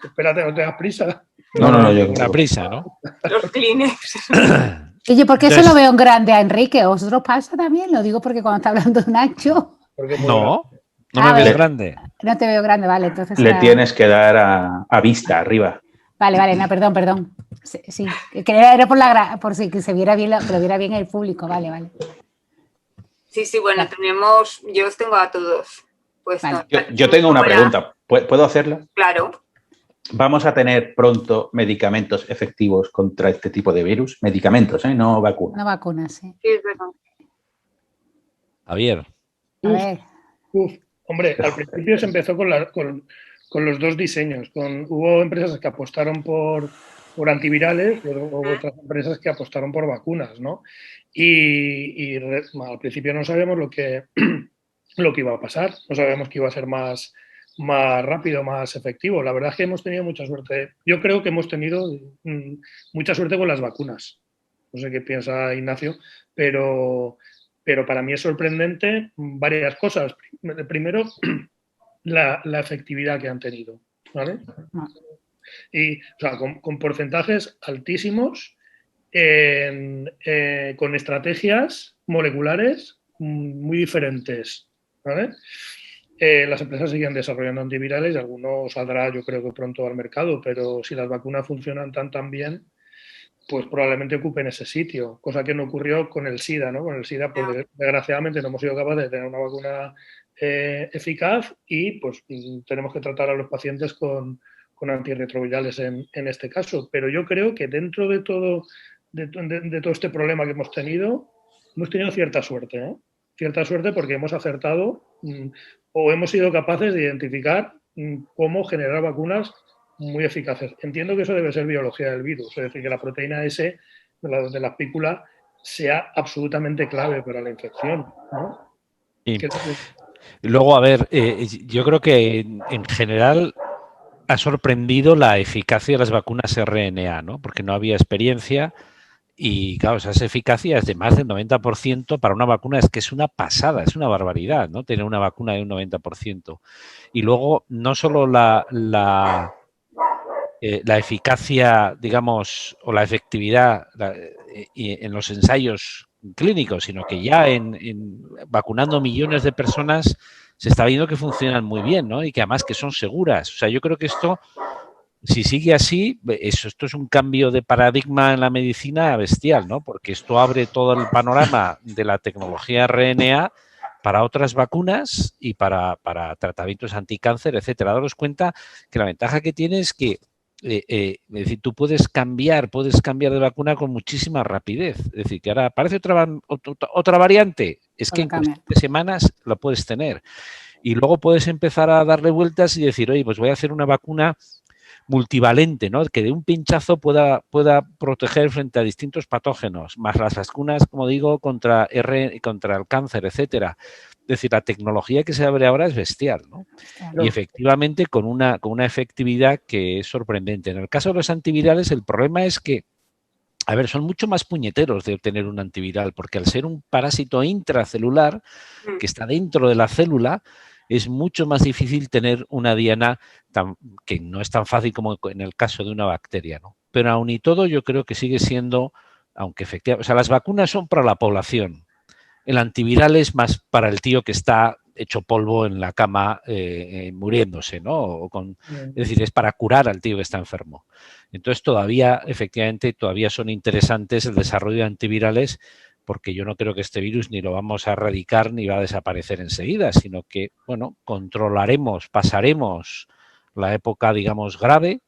Espérate, no tengas prisa. No, yo una prisa, ¿no? Los Kleenex. Y yo, ¿por qué eso lo veo en grande a Enrique? ¿Vosotros pasa también? Lo digo porque cuando está hablando de Nacho. No, ¿No me ves vale. grande? No te veo grande, vale. Entonces Le tienes que dar a vista, arriba. Vale, no, perdón. Sí, que era por si que se viera bien, que lo viera bien el público, vale. Sí, bueno, Vale. yo os tengo a todos puestos. Vale. Yo tengo una pregunta. ¿Puedo hacerla? Claro. ¿Vamos a tener pronto medicamentos efectivos contra este tipo de virus? Medicamentos, no vacunas. No vacunas, sí. Sí, es verdad. Javier. A ver. Hombre, al principio se empezó con los dos diseños. Hubo empresas que apostaron por antivirales y hubo otras empresas que apostaron por vacunas, ¿no? Y al principio no sabíamos lo que iba a pasar, no sabíamos que iba a ser más rápido, más efectivo. La verdad es que hemos tenido mucha suerte. Yo creo que hemos tenido mucha suerte con las vacunas. No sé qué piensa Ignacio, pero para mí es sorprendente varias cosas. Primero, la efectividad que han tenido, ¿vale? Y, o sea, con porcentajes altísimos, con estrategias moleculares muy diferentes, ¿vale? Las empresas siguen desarrollando antivirales y alguno saldrá, yo creo que pronto al mercado, pero si las vacunas funcionan tan bien, pues probablemente ocupen ese sitio, cosa que no ocurrió con el SIDA, ¿no? Con el SIDA, pues desgraciadamente no hemos sido capaces de tener una vacuna eficaz y pues tenemos que tratar a los pacientes con antirretrovirales en este caso. Pero yo creo que dentro de todo este problema que hemos tenido cierta suerte, ¿eh? Cierta suerte porque hemos acertado o hemos sido capaces de identificar cómo generar vacunas muy eficaces. Entiendo que eso debe ser biología del virus, es decir, que la proteína S de la espícula sea absolutamente clave para la infección, ¿no? Y luego, a ver, yo creo que en general ha sorprendido la eficacia de las vacunas RNA, ¿no? Porque no había experiencia y, claro, esas eficacias de más del 90% para una vacuna es que es una pasada, es una barbaridad, ¿no? Tener una vacuna de un 90%. Y luego, no solo la eficacia, digamos, o la efectividad en los ensayos clínicos, sino que ya en vacunando millones de personas se está viendo que funcionan muy bien, ¿no? Y que además que son seguras. O sea, yo creo que esto, si sigue así, esto es un cambio de paradigma en la medicina bestial, ¿no? Porque esto abre todo el panorama de la tecnología RNA para otras vacunas y para tratamientos anticáncer, etcétera. Daros cuenta que la ventaja que tiene es que es decir, tú puedes cambiar de vacuna con muchísima rapidez. Es decir, que ahora aparece otra variante, es que en cuestión de semanas lo puedes tener. Y luego puedes empezar a darle vueltas y decir, oye, pues voy a hacer una vacuna multivalente, ¿no? Que de un pinchazo pueda proteger frente a distintos patógenos, más las vacunas, como digo, contra el cáncer, etcétera. Es decir, la tecnología que se abre ahora es bestial, ¿no? Claro. Y efectivamente con una efectividad que es sorprendente. En el caso de los antivirales, el problema es que, a ver, son mucho más puñeteros de obtener un antiviral, porque al ser un parásito intracelular que está dentro de la célula, es mucho más difícil tener una diana que no es tan fácil como en el caso de una bacteria, ¿no? Pero aún y todo yo creo que sigue siendo, aunque efectivamente, o sea, las vacunas son para la población. El antiviral es más para el tío que está hecho polvo en la cama muriéndose, ¿no? Es decir, es para curar al tío que está enfermo. Entonces todavía, efectivamente, todavía son interesantes el desarrollo de antivirales porque yo no creo que este virus ni lo vamos a erradicar ni va a desaparecer enseguida, sino que, bueno, pasaremos la época, digamos, grave.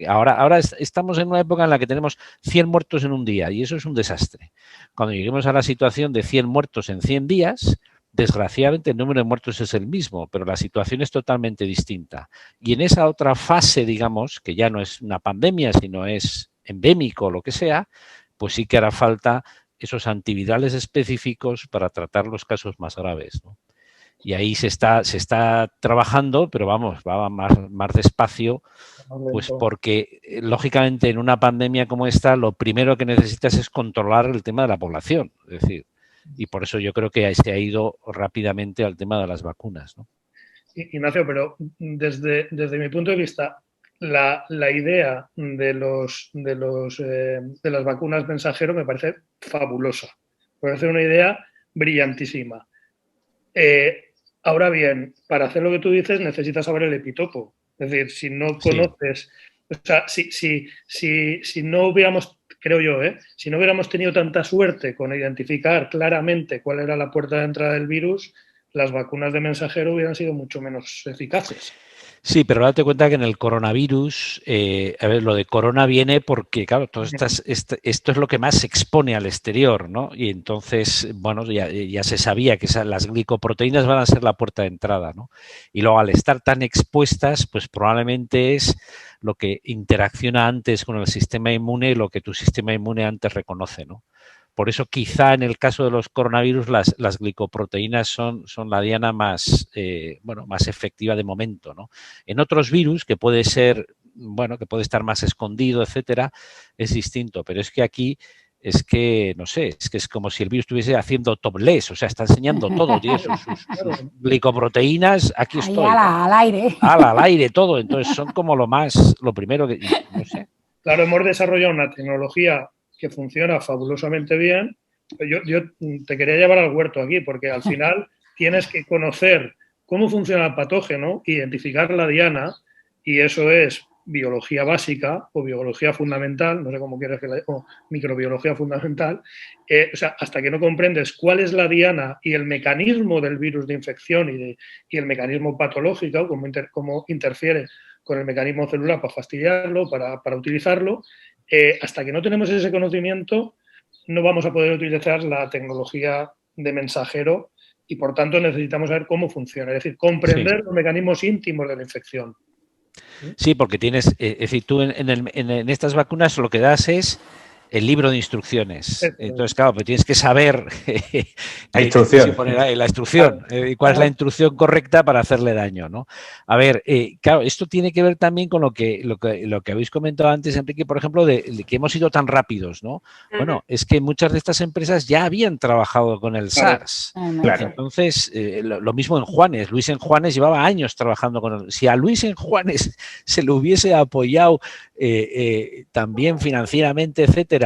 Ahora estamos en una época en la que tenemos 100 muertos en un día y eso es un desastre. Cuando lleguemos a la situación de 100 muertos en 100 días, desgraciadamente el número de muertos es el mismo, pero la situación es totalmente distinta. Y en esa otra fase, digamos, que ya no es una pandemia, sino es endémico o lo que sea, pues sí que hará falta esos antivirales específicos para tratar los casos más graves, ¿no? Y ahí se está trabajando, pero vamos, va más despacio, pues porque lógicamente en una pandemia como esta lo primero que necesitas es controlar el tema de la población, es decir, y por eso yo creo que se ha ido rápidamente al tema de las vacunas, ¿no? Ignacio, pero desde mi punto de vista, la idea de las vacunas mensajero me parece fabulosa. Me parece una idea brillantísima. Ahora bien, para hacer lo que tú dices necesitas saber el epitopo. Es decir, si no conoces, o sea, si no hubiéramos, creo yo, si no hubiéramos tenido tanta suerte con identificar claramente cuál era la puerta de entrada del virus, las vacunas de mensajero hubieran sido mucho menos eficaces. Sí, pero date cuenta que en el coronavirus, a ver, lo de corona viene porque, claro, esto es lo que más se expone al exterior, ¿no? Y entonces, bueno, ya se sabía que las glicoproteínas van a ser la puerta de entrada, ¿no? Y luego al estar tan expuestas, pues probablemente es lo que interacciona antes con el sistema inmune y lo que tu sistema inmune antes reconoce, ¿no? Por eso quizá en el caso de los coronavirus las glicoproteínas son la diana más, más efectiva de momento, ¿no? En otros virus, que puede ser, bueno, que puede estar más escondido, etcétera, es distinto. Pero es que aquí es que, no sé, es que es como si el virus estuviese haciendo topless, o sea, está enseñando todo, tiene sus glicoproteínas, aquí estoy. Al aire. Al aire, todo. Entonces son como lo primero que, no sé. Claro, hemos desarrollado una tecnología que funciona fabulosamente bien. Yo te quería llevar al huerto aquí, porque al final tienes que conocer cómo funciona el patógeno, identificar la diana, y eso es biología básica o biología fundamental, no sé cómo quieres que o microbiología fundamental. O sea, hasta que no comprendes cuál es la diana y el mecanismo del virus de infección y el mecanismo patológico, cómo interfiere con el mecanismo celular para fastidiarlo, para utilizarlo, hasta que no tenemos ese conocimiento, no vamos a poder utilizar la tecnología de mensajero y, por tanto, necesitamos saber cómo funciona, es decir, comprender los mecanismos íntimos de la infección. Sí, porque tienes, es decir, tú en estas vacunas lo que das es el libro de instrucciones. Entonces, claro, pues tienes que saber la instrucción. La instrucción, cuál es la instrucción correcta para hacerle daño, ¿no? A ver, claro, esto tiene que ver también con lo que habéis comentado antes, Enrique, por ejemplo, de que hemos ido tan rápidos, ¿no? Bueno, es que muchas de estas empresas ya habían trabajado con el SARS. Claro. Entonces, lo mismo en Juanes. Luis en Juanes llevaba años trabajando con él. Si a Luis en Juanes se le hubiese apoyado también financieramente, etcétera,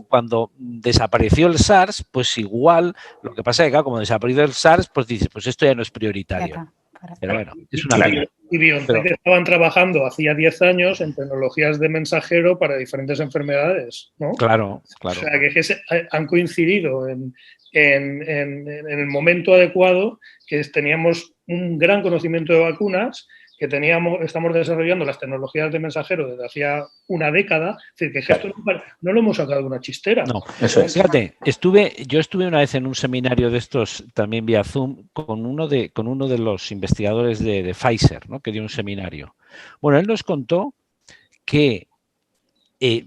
cuando desapareció el SARS, pues igual, lo que pasa es que, claro, como desapareció el SARS, pues dices, pues esto ya no es prioritario. Pero bueno, es una pena. Y BioNTech estaban trabajando hacía 10 años en tecnologías de mensajero para diferentes enfermedades, ¿no? Claro. O sea, que han coincidido en el momento adecuado, que teníamos un gran conocimiento de vacunas, que estamos desarrollando las tecnologías de mensajero desde hacía una década, es decir, que esto no lo hemos sacado de una chistera. No, eso es. Fíjate, yo estuve una vez en un seminario de estos, también vía Zoom, con uno de los investigadores de Pfizer, ¿no? Que dio un seminario. Bueno, él nos contó que,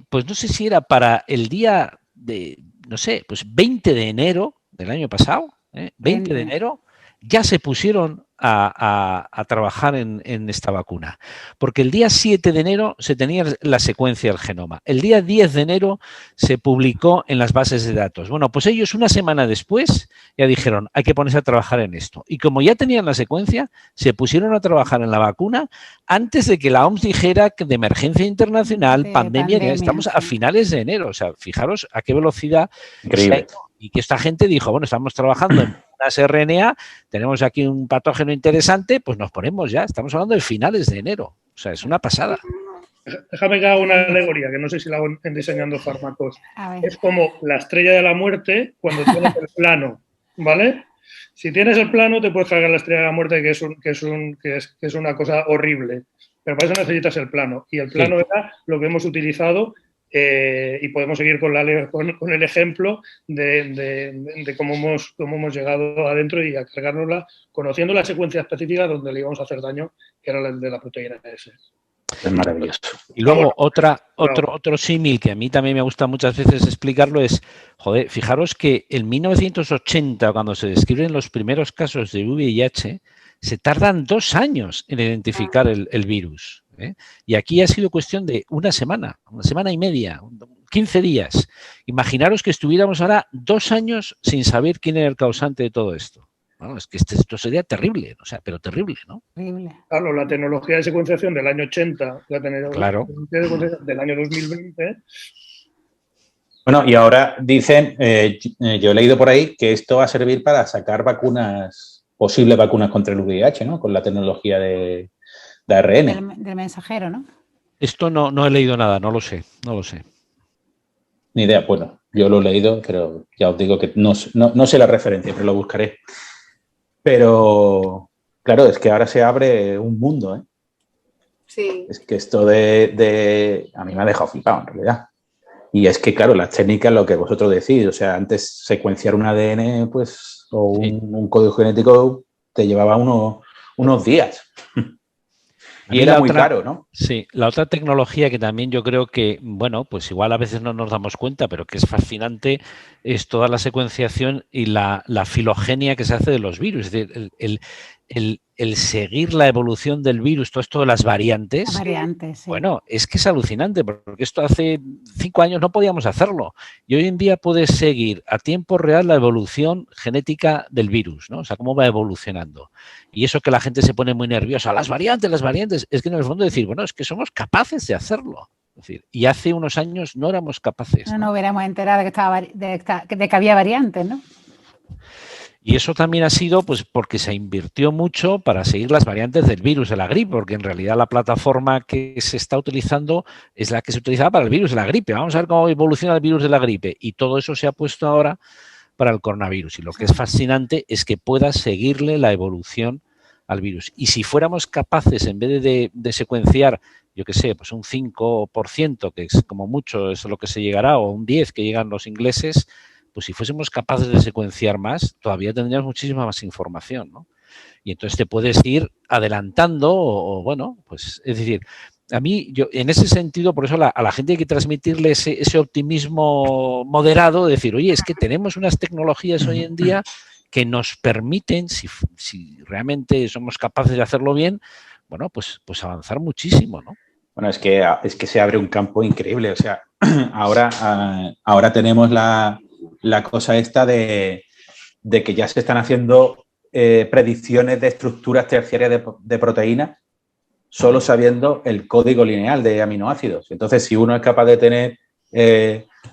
pues no sé si era para el día de, no sé, pues 20 de enero del año pasado, 20 de enero, ya se pusieron a trabajar en esta vacuna. Porque el día 7 de enero se tenía la secuencia del genoma. El día 10 de enero se publicó en las bases de datos. Bueno, pues ellos una semana después ya dijeron, hay que ponerse a trabajar en esto. Y como ya tenían la secuencia, se pusieron a trabajar en la vacuna antes de que la OMS dijera que de emergencia internacional, pandemia, que estamos a finales de enero. O sea, fijaros a qué velocidad. Increíble. Y que esta gente dijo, bueno, estamos trabajando en unas RNA, tenemos aquí un patógeno interesante, pues nos ponemos ya. Estamos hablando de finales de enero. O sea, es una pasada. Déjame que haga una alegoría, que no sé si la hago en Diseñando Fármacos. Es como la estrella de la muerte cuando tienes el plano, ¿vale? Si tienes el plano, te puedes cargar la estrella de la muerte, que es una cosa horrible. Pero para eso necesitas el plano. Y el plano era lo que hemos utilizado. Y podemos seguir con el ejemplo de cómo hemos llegado adentro y a cargárnosla, conociendo la secuencia específica donde le íbamos a hacer daño, que era el de la proteína S. Es maravilloso. Y luego otro símil que a mí también me gusta muchas veces explicarlo es, joder, fijaros que en 1980, cuando se describen los primeros casos de VIH, se tardan 2 años en identificar el virus. Y aquí ha sido cuestión de una semana y media, 15 días. Imaginaros que estuviéramos ahora 2 años sin saber quién era el causante de todo esto. Bueno, es que esto sería terrible, o sea, pero terrible, ¿no? Claro, la tecnología de secuenciación del año 80, la tecnología del año 2020. Bueno, y ahora dicen, yo he leído por ahí que esto va a servir para sacar vacunas posibles vacunas contra el VIH, ¿no? Con la tecnología de ARN. Del mensajero, ¿no? Esto no he leído nada, no lo sé. Ni idea, bueno, yo lo he leído, pero ya os digo que no sé la referencia, pero lo buscaré. Pero, claro, es que ahora se abre un mundo, ¿eh? Sí. Es que esto a mí me ha dejado flipado, en realidad. Y es que, claro, las técnicas, lo que vosotros decís, o sea, antes secuenciar un ADN, pues, o Sí. un código genético te llevaba unos días. Y era muy caro, ¿no? Sí, la otra tecnología que también yo creo que, bueno, pues igual a veces no nos damos cuenta, pero que es fascinante, es toda la secuenciación y la filogenia que se hace de los virus. Es decir, el seguir la evolución del virus, todo esto de las variantes. Las variantes, sí. Bueno, es que es alucinante, porque esto hace 5 años no podíamos hacerlo. Y hoy en día puedes seguir a tiempo real la evolución genética del virus, ¿no? O sea, cómo va evolucionando. Y eso que la gente se pone muy nerviosa, las variantes, es que en el fondo decir, bueno, es que somos capaces de hacerlo. Es decir, y hace unos años no éramos capaces. No hubiéramos enterado de que había variantes, ¿no? Y eso también ha sido pues porque se invirtió mucho para seguir las variantes del virus de la gripe, porque en realidad la plataforma que se está utilizando es la que se utilizaba para el virus de la gripe. Vamos a ver cómo evoluciona el virus de la gripe. Y todo eso se ha puesto ahora para el coronavirus. Y lo que es fascinante es que pueda seguirle la evolución al virus. Y si fuéramos capaces, en vez de secuenciar, yo qué sé, pues un 5%, que es como mucho, es lo que se llegará, o un 10% que llegan los ingleses, pues si fuésemos capaces de secuenciar más, todavía tendríamos muchísima más información, ¿no? Y entonces te puedes ir adelantando o bueno, pues es decir, a mí, yo en ese sentido, por eso a la gente hay que transmitirle ese optimismo moderado, de decir, oye, es que tenemos unas tecnologías hoy en día que nos permiten, si realmente somos capaces de hacerlo bien, bueno, pues avanzar muchísimo, ¿no? Bueno, es que se abre un campo increíble. O sea, ahora tenemos la cosa esta de que ya se están haciendo predicciones de estructuras terciarias de proteínas solo sabiendo el código lineal de aminoácidos. Entonces, si uno es capaz de tener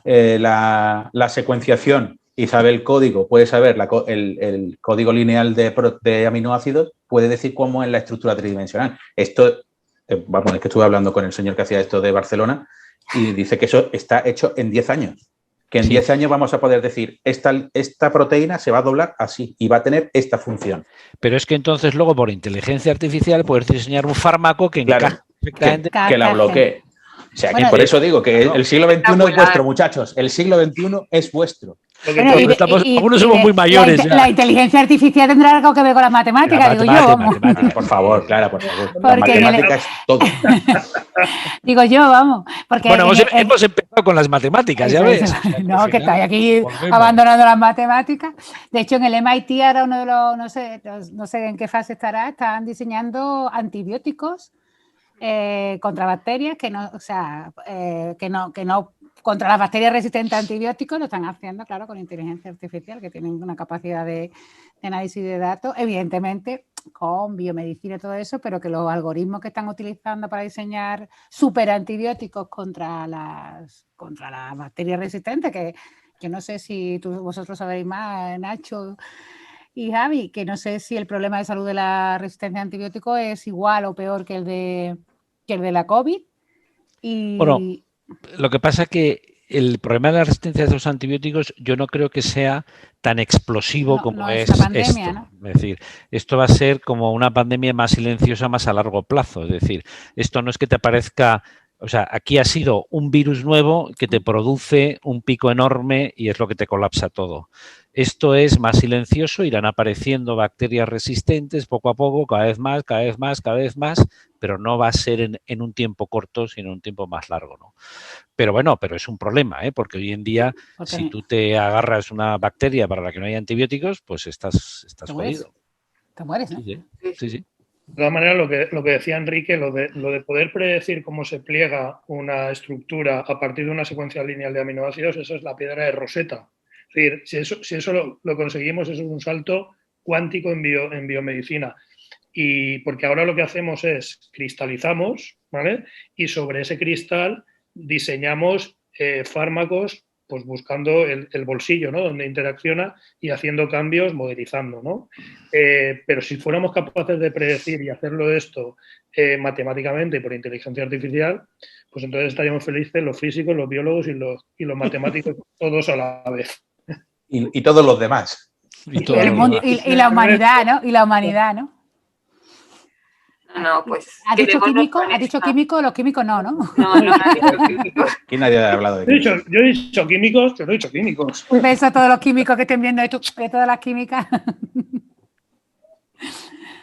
la secuenciación y sabe el código, puede saber el código lineal de aminoácidos, puede decir cómo es la estructura tridimensional. Esto, vamos, es que estuve hablando con el señor que hacía esto de Barcelona y dice que eso está hecho en 10 años. Que en 10 años vamos a poder decir, esta proteína se va a doblar así y va a tener esta función. Pero es que entonces luego por inteligencia artificial puedes diseñar un fármaco que encaja perfectamente. Que la bloquee. O sea, bueno, que por eso digo que el siglo XXI es vuestro, muchachos. El siglo XXI es vuestro. Bueno, algunos somos muy mayores. La inteligencia artificial tendrá algo que ver con las matemáticas, digo yo. Vamos. Por favor, Clara, por favor. Porque la matemática es todo. Digo yo, vamos. Porque bueno, hemos empezado con las matemáticas, ya ves. O sea, no, que estáis aquí abandonando las matemáticas. De hecho, en el MIT ahora uno de los, no sé en qué fase estará, están diseñando antibióticos contra bacterias que no, o sea, que no contra las bacterias resistentes a antibióticos, lo están haciendo, claro, con inteligencia artificial, que tienen una capacidad de análisis de datos, evidentemente con biomedicina y todo eso, pero que los algoritmos que están utilizando para diseñar superantibióticos contra las bacterias resistentes, que yo no sé si vosotros sabéis más, Nacho y Javi, que no sé si el problema de salud de la resistencia a antibióticos es igual o peor que el de la COVID. Bueno, lo que pasa es que el problema de la resistencia a los antibióticos yo no creo que sea tan explosivo como es pandemia, esto. ¿No? Es decir, esto va a ser como una pandemia más silenciosa, más a largo plazo. Es decir, esto no es que te aparezca... O sea, aquí ha sido un virus nuevo que te produce un pico enorme y es lo que te colapsa todo. Esto es más silencioso, irán apareciendo bacterias resistentes poco a poco, cada vez más, pero no va a ser en un tiempo corto, sino en un tiempo más largo, ¿no? Pero bueno, pero es un problema, porque hoy en día, si tú te agarras una bacteria para la que no hay antibióticos, pues estás jodido. Te mueres, ¿no? Sí. De todas maneras, lo que decía Enrique, lo de poder predecir cómo se pliega una estructura a partir de una secuencia lineal de aminoácidos, eso es la piedra de Rosetta. Es decir, si eso lo conseguimos, eso es un salto cuántico en biomedicina. Y porque ahora lo que hacemos es cristalizamos, ¿vale? Y sobre ese cristal diseñamos fármacos pues buscando el bolsillo, ¿no? Donde interacciona y haciendo cambios, modelizando, ¿no? Pero si fuéramos capaces de predecir y hacerlo esto matemáticamente por inteligencia artificial, pues entonces estaríamos felices los físicos, los biólogos y los matemáticos todos a la vez. Y todos los demás. Y la humanidad, ¿no? Y la humanidad, ¿no? No, pues... ¿Has dicho químico? ¿Has dicho químico? Los químicos no, ¿no? No, no he dicho químicos. Aquí nadie ha hablado de químicos. Yo he dicho químicos, yo no he dicho químicos. Un beso a todos los químicos que estén viendo esto, de todas las químicas.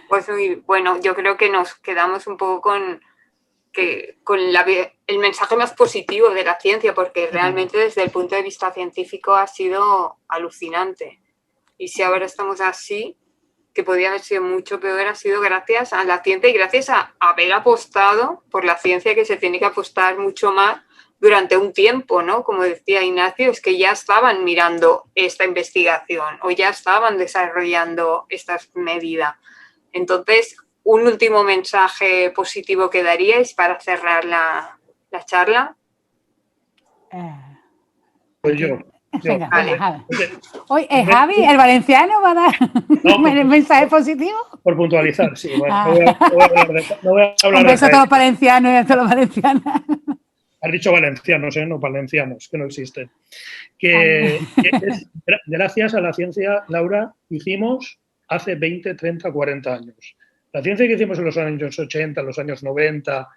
Pues bueno, yo creo que nos quedamos un poco con el mensaje más positivo de la ciencia, porque realmente desde el punto de vista científico ha sido alucinante. Y si ahora estamos así, que podía haber sido mucho peor, ha sido gracias a la ciencia y gracias a haber apostado por la ciencia, que se tiene que apostar mucho más durante un tiempo, ¿no? Como decía Ignacio, es que ya estaban mirando esta investigación o ya estaban desarrollando estas medidas. Entonces, un último mensaje positivo que daríais para cerrar la charla. Pues yo. Venga, Vale. Javi. Hoy, Javi, el valenciano va a dar el mensaje positivo. Por puntualizar, sí. Bueno, no voy a hablar Un beso a de todos los valencianos y a todos los valencianos. Has dicho valencianos, no valencianos, que no existen. Gracias a la ciencia, Laura, hicimos hace 20, 30, 40 años. La ciencia que hicimos en los años 80, los años 90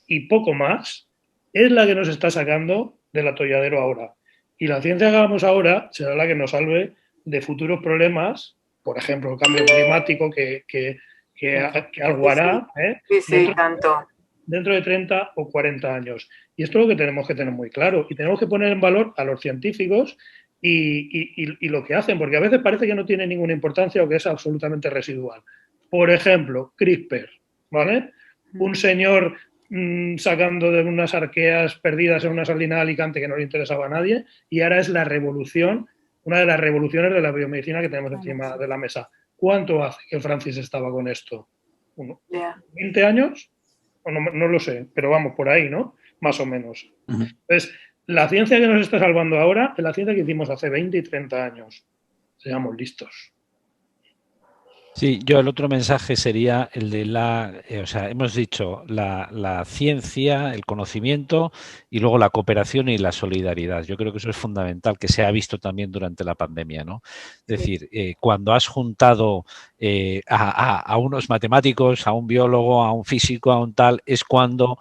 y poco más, es la que nos está sacando del atolladero ahora. Y la ciencia que hagamos ahora será la que nos salve de futuros problemas, por ejemplo, el cambio climático que algo hará dentro de 30 o 40 años. Y esto es lo que tenemos que tener muy claro. Y tenemos que poner en valor a los científicos y lo que hacen, porque a veces parece que no tiene ninguna importancia o que es absolutamente residual. Por ejemplo, CRISPR, ¿vale? Un señor sacando de unas arqueas perdidas en una salina de Alicante que no le interesaba a nadie, y ahora es la revolución, una de las revoluciones de la biomedicina que tenemos encima de la mesa. ¿Cuánto hace que Francis estaba con esto? ¿20 años? No lo sé, pero vamos, por ahí, ¿no? Más o menos. Entonces, la ciencia que nos está salvando ahora es la ciencia que hicimos hace 20 y 30 años. Seamos listos. Sí, yo el otro mensaje sería el de hemos dicho la ciencia, el conocimiento y luego la cooperación y la solidaridad. Yo creo que eso es fundamental, que se ha visto también durante la pandemia, ¿no? Es decir, cuando has juntado a unos matemáticos, a un biólogo, a un físico, a un tal, es cuando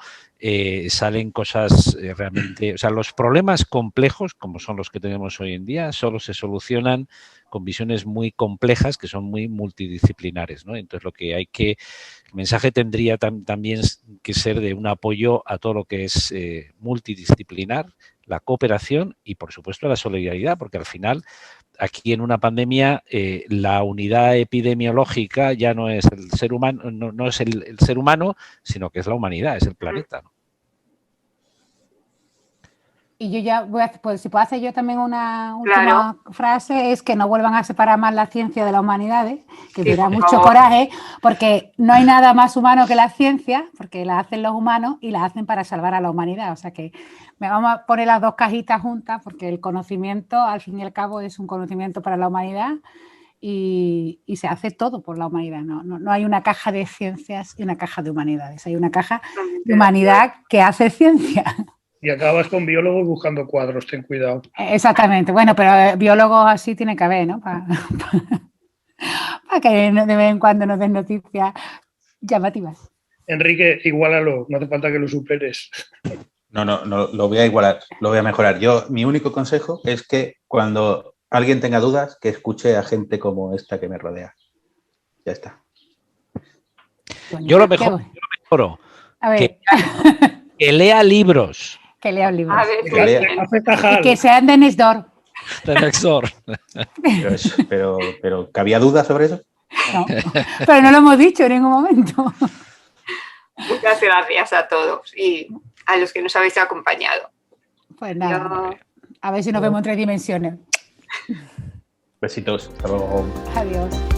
salen cosas realmente... O sea, los problemas complejos, como son los que tenemos hoy en día, solo se solucionan con visiones muy complejas que son muy multidisciplinares, ¿no? Entonces, el mensaje tendría también que ser de un apoyo a todo lo que es multidisciplinar, la cooperación y, por supuesto, la solidaridad, porque al final, aquí en una pandemia, la unidad epidemiológica ya no es el ser humano, no es el ser humano, sino que es la humanidad, es el planeta, ¿no? Y yo ya pues si puedo hacer yo también una última frase, es que no vuelvan a separar más la ciencia de las humanidades, que me da mucho coraje, porque no hay nada más humano que la ciencia, porque la hacen los humanos y la hacen para salvar a la humanidad. O sea que me vamos a poner las dos cajitas juntas, porque el conocimiento, al fin y al cabo, es un conocimiento para la humanidad y se hace todo por la humanidad. No hay una caja de ciencias y una caja de humanidades, hay una caja de humanidad que hace ciencia. Y acabas con biólogos buscando cuadros, ten cuidado. Exactamente. Bueno, pero biólogos así tiene que haber, ¿no? Para que de vez en cuando nos den noticias llamativas. Enrique, igualalo, no hace falta que lo superes. No, lo voy a igualar, lo voy a mejorar. Mi único consejo es que cuando alguien tenga dudas, que escuche a gente como esta que me rodea. Ya está. Yo lo mejoro. A ver. Que lea libros. Que lea libros. Y que sean de Nextdoor. De Nextdoor. Pero ¿que había dudas sobre eso? No, pero no lo hemos dicho en ningún momento. Muchas gracias a todos y a los que nos habéis acompañado. Pues nada, a ver si nos vemos en 3 dimensiones. Besitos. Hasta luego. Adiós.